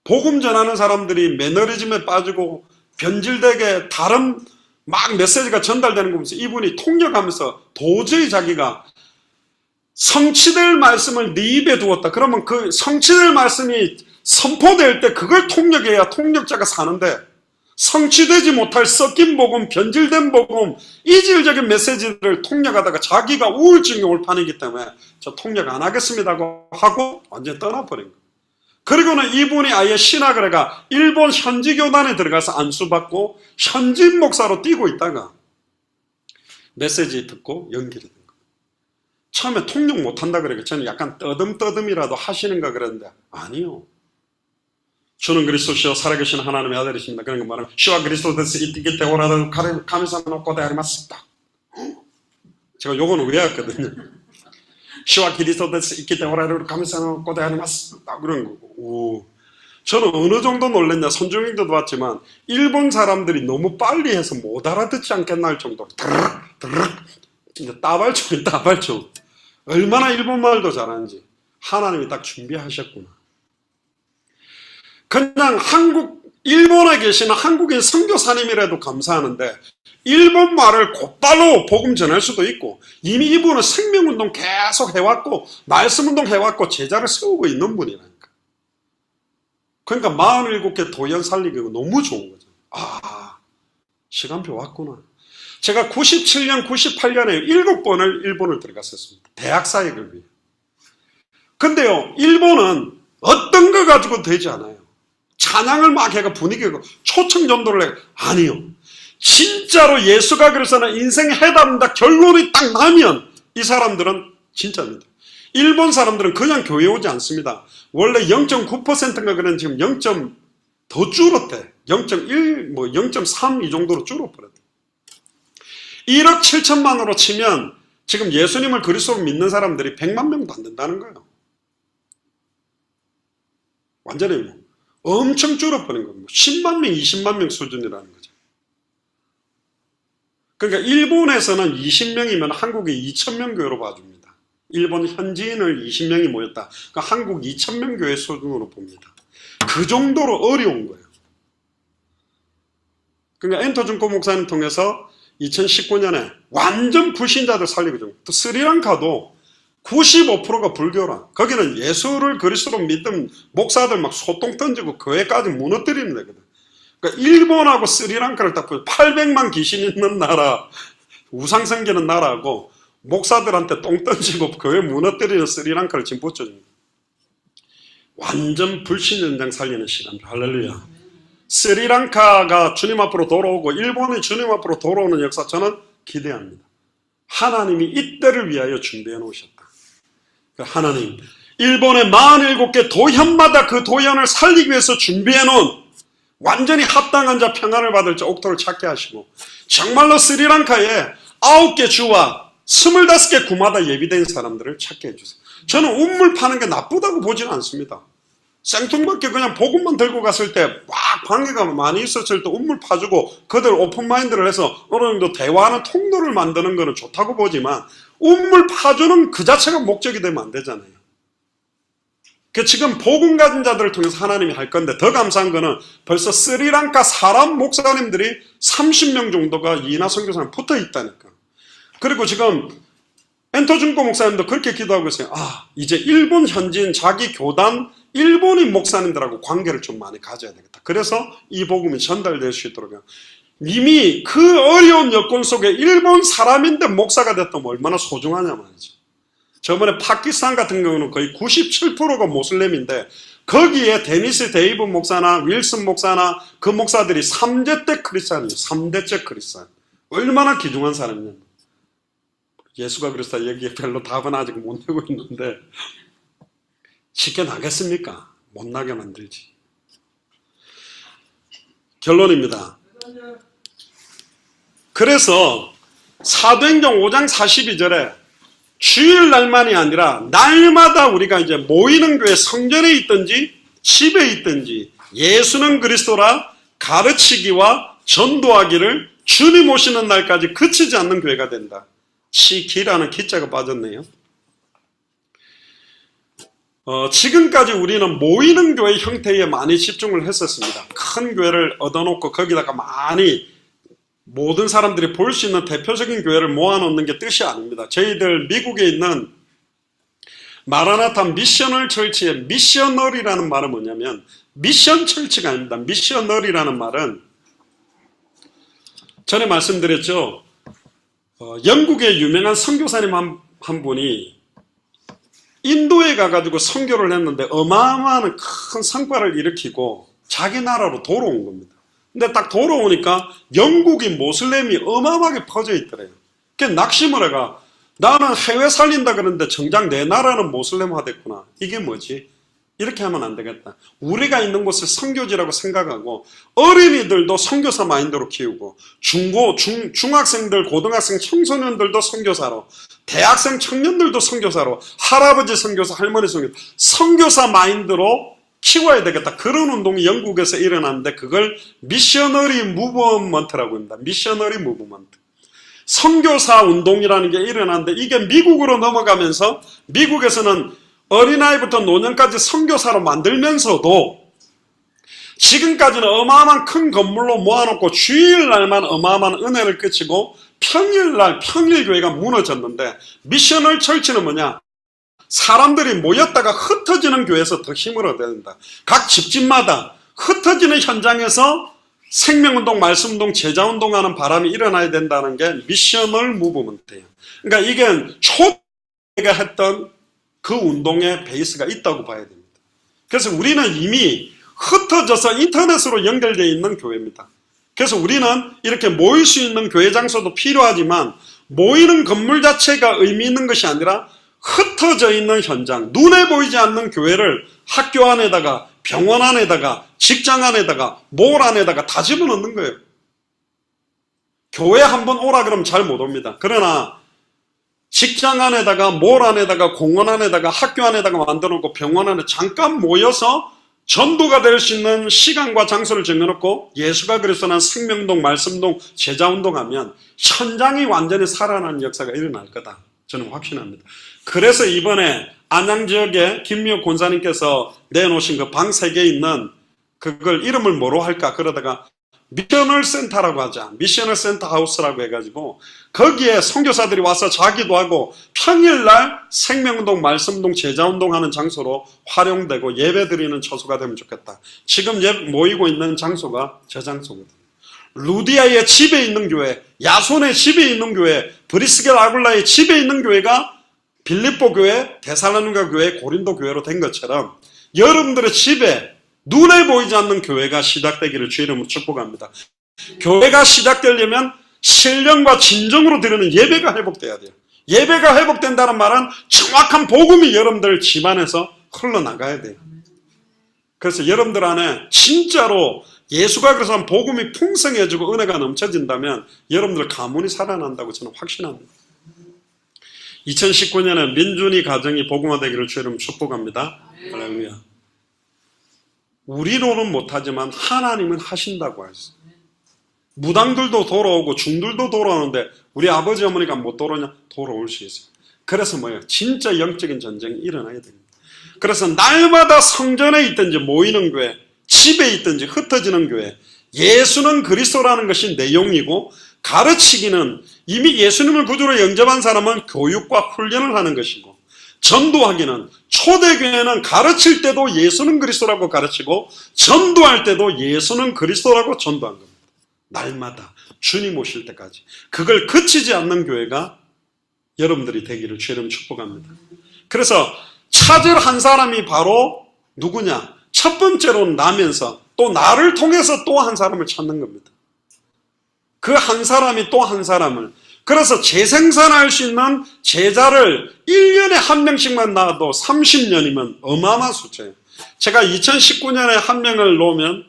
복음 전하는 사람들이 매너리즘에 빠지고 변질되게 다른 막 메시지가 전달되는 거 보면서 이분이 통역하면서 도저히 자기가 성취될 말씀을 네 입에 두었다. 그러면 그 성취될 말씀이 선포될 때 그걸 통역해야 통역자가 사는데 성취되지 못할 섞인 복음, 변질된 복음, 이질적인 메시지를 통역하다가 자기가 우울증이 올 판이기 때문에 저 통역 안 하겠습니다고 하고 완전히 떠나버린 거예요. 그리고는 이분이 아예 신학을 해가 일본 현지 교단에 들어가서 안수받고 현지 목사로 뛰고 있다가 메시지 듣고 연결이 된 거예요. 처음에 통역 못한다 그러니까 저는 약간 떠듬떠듬이라도 하시는가 그랬는데 아니요. 주는 그리스도시요 살아계신 하나님의 아들이십니다. 그런 거 말하면 주와 그리스도 데스 이때 오라도 가면서 놓고 대하리마스다. 제가 요거는 외웠거든요. 주와 그리스도 데스 이때 오라도 가면서 놓고 대하리마스다. 그런 거고. 오. 저는 어느 정도 놀랐냐, 손주민도 봤지만 일본 사람들이 너무 빨리 해서 못 알아듣지 않겠나 할 정도로 드르륵 드르륵 진짜 따발총 얼마나 일본말도 잘하는지 하나님이 딱 준비하셨구나. 그냥 일본에 계시는 한국인 선교사님이라도 감사하는데 일본말을 곧바로 복음 전할 수도 있고 이미 이분은 생명운동 계속 해왔고 말씀운동 해왔고 제자를 세우고 있는 분이라니까. 그러니까 47개 도연 살리기가 너무 좋은 거죠. 아, 시간표 왔구나. 제가 97년, 98년에 7번을 일본을 들어갔었습니다. 대학 사역을 위해. 근데요, 일본은 어떤 거 가지고 되지 않아요. 찬양을 막 해가 분위기가 초청 전도를 해. 아니요. 진짜로 예수가 그래서는 인생 해답다 결론이 딱 나면 이 사람들은 진짜입니다. 일본 사람들은 그냥 교회 오지 않습니다. 원래 0.9%인가 그런 지금 0. 더 줄었대. 0.1, 0.3 이 정도로 줄어버렸대. 1억 7천만으로 치면 지금 예수님을 그리스도로 믿는 사람들이 100만 명도 안 된다는 거예요. 완전히 엄청 줄어버린 겁니다. 10만 명, 20만 명 수준이라는 거죠. 그러니까 일본에서는 20명이면 한국이 2,000명 교회로 봐줍니다. 일본 현지인을 20명이 모였다. 그러니까 한국 2,000명 교회 수준으로 봅니다. 그 정도로 어려운 거예요. 그러니까 엔터준코 목사님 통해서 2019년에 완전 불신자들 살리고 좀, 또 스리랑카도 95%가 불교라. 거기는 예수를 그리스도로 믿던 목사들 막 소똥 던지고 교회까지 무너뜨리는 데거든. 그러니까 일본하고 스리랑카를 딱 보면 800만 귀신 있는 나라, 우상 섬기는 나라하고 목사들한테 똥 던지고 교회 무너뜨리는 스리랑카를 지금 붙여줍니다. 완전 불신 현장 살리는 시간표. 할렐루야. 스리랑카가 주님 앞으로 돌아오고 일본이 주님 앞으로 돌아오는 역사 저는 기대합니다. 하나님이 이때를 위하여 준비해 놓으셨다. 하나님, 일본의 47개 도현마다 그 도현을 살리기 위해서 준비해 놓은 완전히 합당한 자 평안을 받을 자 옥토를 찾게 하시고 정말로 스리랑카에 9개 주와 25개 구마다 예비된 사람들을 찾게 해주세요. 저는 우물 파는 게 나쁘다고 보지는 않습니다. 생뚱맞게 그냥 복음만 들고 갔을 때 막 관계가 많이 있었을 때 우물 파주고 그들 오픈마인드를 해서 어느 정도 대화하는 통로를 만드는 거는 좋다고 보지만 우물 파주는 그 자체가 목적이 되면 안 되잖아요. 그 지금 복음 가진 자들을 통해서 하나님이 할 건데 더 감사한 거는 벌써 스리랑카 사람 목사님들이 30명 정도가 이나 선교사님 붙어 있다니까. 그리고 지금 엔터준코 목사님도 그렇게 기도하고 있어요. 아, 이제 일본 현지인 자기 교단 일본인 목사님들하고 관계를 좀 많이 가져야 되겠다. 그래서 이 복음이 전달될 수 있도록 이미 그 어려운 여건 속에 일본 사람인데 목사가 됐다면 얼마나 소중하냐 말이죠. 저번에 파키스탄 같은 경우는 거의 97%가 모슬렘인데 거기에 데니스 데이브 목사나 윌슨 목사나 그 목사들이 3대째 크리스찬이에요. 3대째 크리스찬. 얼마나 귀중한 사람이냐. 예수가 그랬다. 여기에 별로 답은 아직 못 내고 있는데 쉽게 나겠습니까? 못 나게 만들지. 결론입니다. 그래서 사도행전 5장 42절에 주일날만이 아니라 날마다 우리가 이제 모이는 교회 성전에 있든지 집에 있든지 예수는 그리스도라 가르치기와 전도하기를 주님 오시는 날까지 그치지 않는 교회가 된다. 시기라는 기자가 빠졌네요. 지금까지 우리는 모이는 교회 형태에 많이 집중을 했었습니다. 큰 교회를 얻어놓고 거기다가 많이 모든 사람들이 볼 수 있는 대표적인 교회를 모아놓는 게 뜻이 아닙니다. 저희들 미국에 있는 마라나타 미셔널 철치의 미셔널이라는 말은 뭐냐면 미션 철치가 아닙니다. 미셔널이라는 말은 전에 말씀드렸죠. 영국의 유명한 선교사님 한 분이 인도에 가가지고 선교를 했는데 어마어마한 큰 성과를 일으키고 자기 나라로 돌아온 겁니다. 근데 딱 돌아오니까 영국이 모슬렘이 어마어마하게 퍼져 있더래요. 그래서 낙심을 해가 나는 해외 살린다 그러는데 정작 내 나라는 모슬렘화 됐구나. 이게 뭐지? 이렇게 하면 안 되겠다. 우리가 있는 곳을 선교지라고 생각하고 어린이들도 선교사 마인드로 키우고 중학생들, 고등학생, 청소년들도 선교사로 대학생 청년들도 선교사로 할아버지 선교사, 할머니 선교사 마인드로 키워야 되겠다. 그런 운동이 영국에서 일어났는데 그걸 미셔너리 무브먼트라고 합니다. 미셔너리 무브먼트. 선교사 운동이라는 게 일어났는데 이게 미국으로 넘어가면서 미국에서는 어린아이부터 노년까지 선교사로 만들면서도 지금까지는 어마어마한 큰 건물로 모아놓고 주일날만 어마어마한 은혜를 끼치고 평일날 평일교회가 무너졌는데 미셔널 철치는 뭐냐? 사람들이 모였다가 흩어지는 교회에서 더 힘을 얻어야 된다. 각 집집마다 흩어지는 현장에서 생명운동, 말씀운동, 제자운동하는 바람이 일어나야 된다는 게 미셔널 무브먼트예요. 그러니까 이게 초대가 했던 그 운동의 베이스가 있다고 봐야 됩니다. 그래서 우리는 이미 흩어져서 인터넷으로 연결되어 있는 교회입니다. 그래서 우리는 이렇게 모일 수 있는 교회 장소도 필요하지만 모이는 건물 자체가 의미 있는 것이 아니라 흩어져 있는 현장, 눈에 보이지 않는 교회를 학교 안에다가 병원 안에다가 직장 안에다가 몰 안에다가 다 집어넣는 거예요. 교회 한번 오라 그러면 잘 못 옵니다. 그러나 직장 안에다가 몰 안에다가 공원 안에다가 학교 안에다가 만들어 놓고 병원 안에 잠깐 모여서 전도가 될 수 있는 시간과 장소를 정해놓고 예수가 그리스도는 생명운동, 말씀운동, 제자운동하면 현장이 완전히 살아나는 역사가 일어날 거다. 저는 확신합니다. 그래서 이번에 안양 지역에 김미호 권사님께서 내놓으신 그 방 3개 있는 그걸 이름을 뭐로 할까 그러다가 미셔널 센터라고 하자. 미셔널 센터 하우스라고 해가지고 거기에 선교사들이 와서 자기도 하고 평일날 생명운동, 말씀운동, 제자운동하는 장소로 활용되고 예배드리는 처소가 되면 좋겠다. 지금 모이고 있는 장소가 저 장소거든요. 루디아의 집에 있는 교회, 야손의 집에 있는 교회, 브리스겔 아굴라의 집에 있는 교회가 빌립보 교회, 데살로니가 교회, 고린도 교회로 된 것처럼 여러분들의 집에 눈에 보이지 않는 교회가 시작되기를 주의 이름으로 축복합니다. 교회가 시작되려면 신령과 진정으로 드리는 예배가 회복돼야 돼요. 예배가 회복된다는 말은 정확한 복음이 여러분들 집안에서 흘러나가야 돼요. 그래서 여러분들 안에 진짜로 예수가 그래서 복음이 풍성해지고 은혜가 넘쳐진다면 여러분들 가문이 살아난다고 저는 확신합니다. 2019년에 민준이 가정이 복음화되기를 주의 이름으로 축복합니다. 할렐루야. 우리로는 못하지만 하나님은 하신다고 하셨어요. 무당들도 돌아오고 중들도 돌아오는데 우리 아버지 어머니가 못 돌아오냐? 돌아올 수 있어요. 그래서 뭐예요? 진짜 영적인 전쟁이 일어나야 됩니다. 그래서 날마다 성전에 있든지 모이는 교회, 집에 있든지 흩어지는 교회, 예수는 그리스도라는 것이 내용이고 가르치기는 이미 예수님을 구주로 영접한 사람은 교육과 훈련을 하는 것이고 전도하기는 초대교회는 가르칠 때도 예수는 그리스도라고 가르치고 전도할 때도 예수는 그리스도라고 전도한 겁니다. 날마다 주님 오실 때까지 그걸 그치지 않는 교회가 여러분들이 되기를 주님 축복합니다. 그래서 찾을 한 사람이 바로 누구냐? 첫 번째로 나면서 또 나를 통해서 또 한 사람을 찾는 겁니다. 그 한 사람이 또 한 사람을 그래서 재생산할 수 있는 제자를 1년에 한 명씩만 낳아도 30년이면 어마어마한 숫자예요. 제가 2019년에 한 명을 놓으면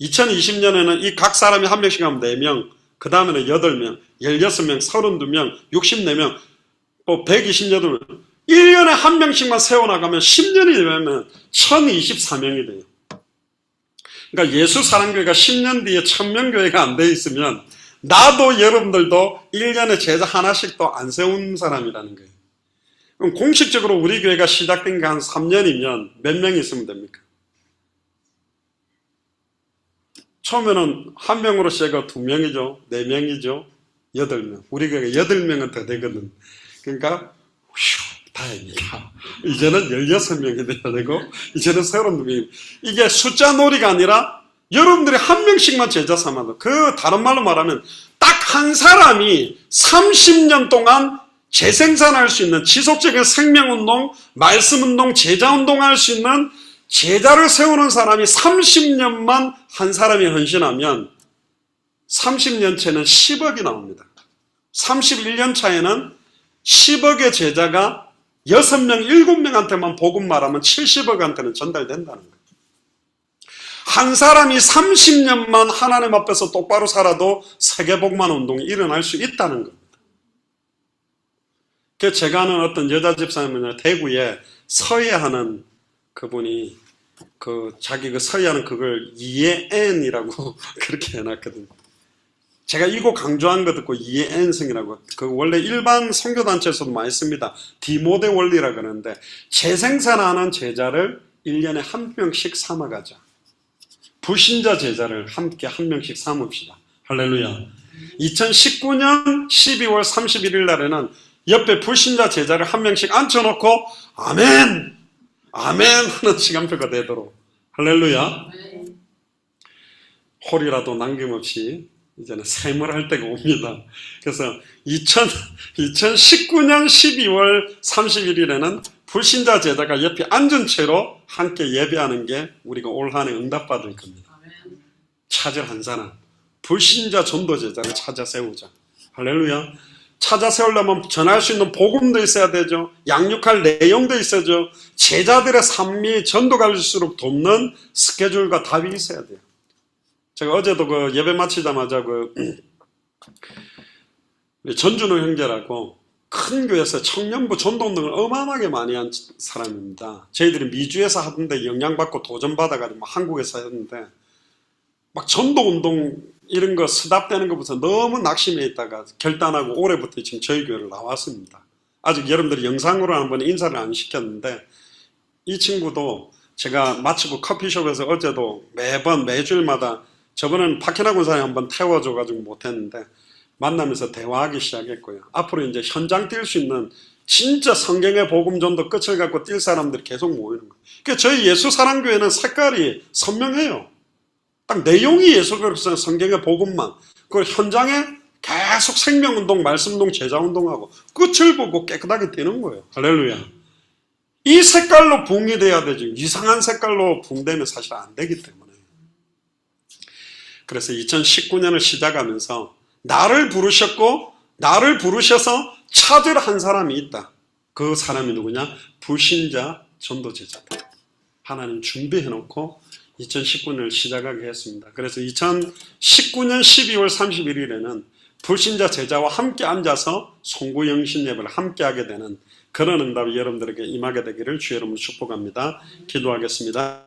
2020년에는 이 각 사람이 한 명씩 하면 4명, 그 다음에는 8명, 16명, 32명, 64명, 128명 1년에 한 명씩만 세워나가면 10년이 되면 1024명이 돼요. 그러니까 예수 사랑교회가 10년 뒤에 1000명 교회가 안 돼 있으면 나도 여러분들도 1년에 제자 하나씩도 안 세운 사람이라는 거예요. 그럼 공식적으로 우리 교회가 시작된 게 한 3년이면 몇 명이 있으면 됩니까? 처음에는 한 명으로 시작하고 2명이죠. 4명이죠. 8명. 우리 교회가 8명은 더 되거든. 그러니까 다행이다. 이제는 16명이 돼야 되고 이제는 32명이 이게 숫자 놀이가 아니라 여러분들이 한 명씩만 제자 삼아도 그 다른 말로 말하면 딱 한 사람이 30년 동안 재생산할 수 있는 지속적인 생명운동, 말씀운동, 제자운동할 수 있는 제자를 세우는 사람이 30년만 한 사람이 헌신하면 30년 차에는 10억이 나옵니다. 31년 차에는 10억의 제자가 6명, 7명한테만 복음 말하면 70억한테는 전달된다는 거예요. 한 사람이 30년만 하나님 앞에서 똑바로 살아도 세계복만 운동이 일어날 수 있다는 겁니다. 그래서 제가 아는 어떤 여자 집사님은 대구에 서예하는 그분이 자기 서희하는 그걸 이에엔이라고 그렇게 해놨거든요. 제가 이거 강조한 거 듣고 이에엔성이라고, 원래 일반 선교단체에서도 많이 씁니다. 디모데 원리라 그러는데, 재생산하는 제자를 1년에 한 명씩 삼아가자. 불신자 제자를 함께 한 명씩 삼읍시다. 할렐루야. 2019년 12월 31일 날에는 옆에 불신자 제자를 한 명씩 앉혀놓고 아멘! 아멘! 하는 시간표가 되도록. 할렐루야. 홀이라도 남김없이 이제는 샘을 할 때가 옵니다. 그래서 2019년 12월 31일에는 불신자 제자가 옆에 앉은 채로 함께 예배하는 게 우리가 올 한해 응답받을 겁니다. 찾을 한 사람, 불신자 전도 제자를 찾아 세우자. 할렐루야. 찾아 세우려면 전할 수 있는 복음도 있어야 되죠. 양육할 내용도 있어야죠. 제자들의 삶이 전도 갈수록 돕는 스케줄과 답이 있어야 돼요. 제가 어제도 예배 마치자마자 우리 전준호 형제라고 큰 교회에서 청년부 전도운동을 어마어마하게 많이 한 사람입니다. 저희들이 미주에서 하던데 영향받고 도전받아가지고 한국에서 했는데 막 전도운동 이런 거 스답되는 것부터 너무 낙심해 있다가 결단하고 올해부터 지금 저희 교회를 나왔습니다. 아직 여러분들이 영상으로 한번 인사를 안 시켰는데 이 친구도 제가 마치고 커피숍에서 어제도 매주일마다 저번에는 박현아 군사님 한번 태워줘가지고 못했는데 만나면서 대화하기 시작했고요. 앞으로 이제 현장 뛸 수 있는 진짜 성경의 복음 전도 끝을 갖고 뛸 사람들이 계속 모이는 거예요. 그러니까 저희 예수사랑교회는 색깔이 선명해요. 딱 내용이 예수께서 성경의 복음만. 그걸 현장에 계속 생명운동, 말씀운동, 제자운동하고 끝을 보고 깨끗하게 뛰는 거예요. 할렐루야. 이 색깔로 붕이 돼야 되지. 이상한 색깔로 붕되면 사실 안 되기 때문에. 그래서 2019년을 시작하면서 나를 부르셨고 나를 부르셔서 찾을 한 사람이 있다. 그 사람이 누구냐? 불신자 전도제자다. 하나님 준비해놓고 2019년을 시작하게 했습니다. 그래서 2019년 12월 31일에는 불신자 제자와 함께 앉아서 송구영신 예배를 함께 하게 되는 그런 응답이 여러분들에게 임하게 되기를 주의 이름으로 축복합니다. 기도하겠습니다.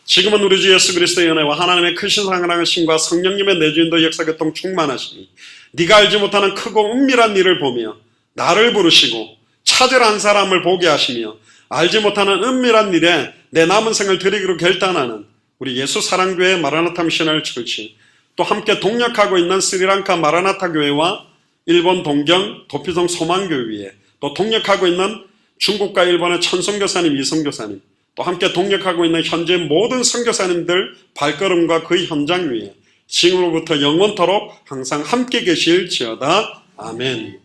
지금은 우리 주 예수 그리스도의 은혜와 하나님의 크신 사랑과 신과 성령님의 내주인도 역사교통 충만하시니 네가 알지 못하는 크고 은밀한 일을 보며 나를 부르시고 찾으라 한 사람을 보게 하시며 알지 못하는 은밀한 일에 내 남은 생을 드리기로 결단하는 우리 예수 사랑교회 마라나타 미셔널 철치, 또 함께 동역하고 있는 스리랑카 마라나타 교회와 일본 동경 도피성 소망교회, 또 동역하고 있는 중국과 일본의 천성교사님, 이성교사님, 또 함께 동역하고 있는 현재 모든 선교사님들 발걸음과 그 현장 위에 지금으로부터 영원토록 항상 함께 계실지어다. 아멘.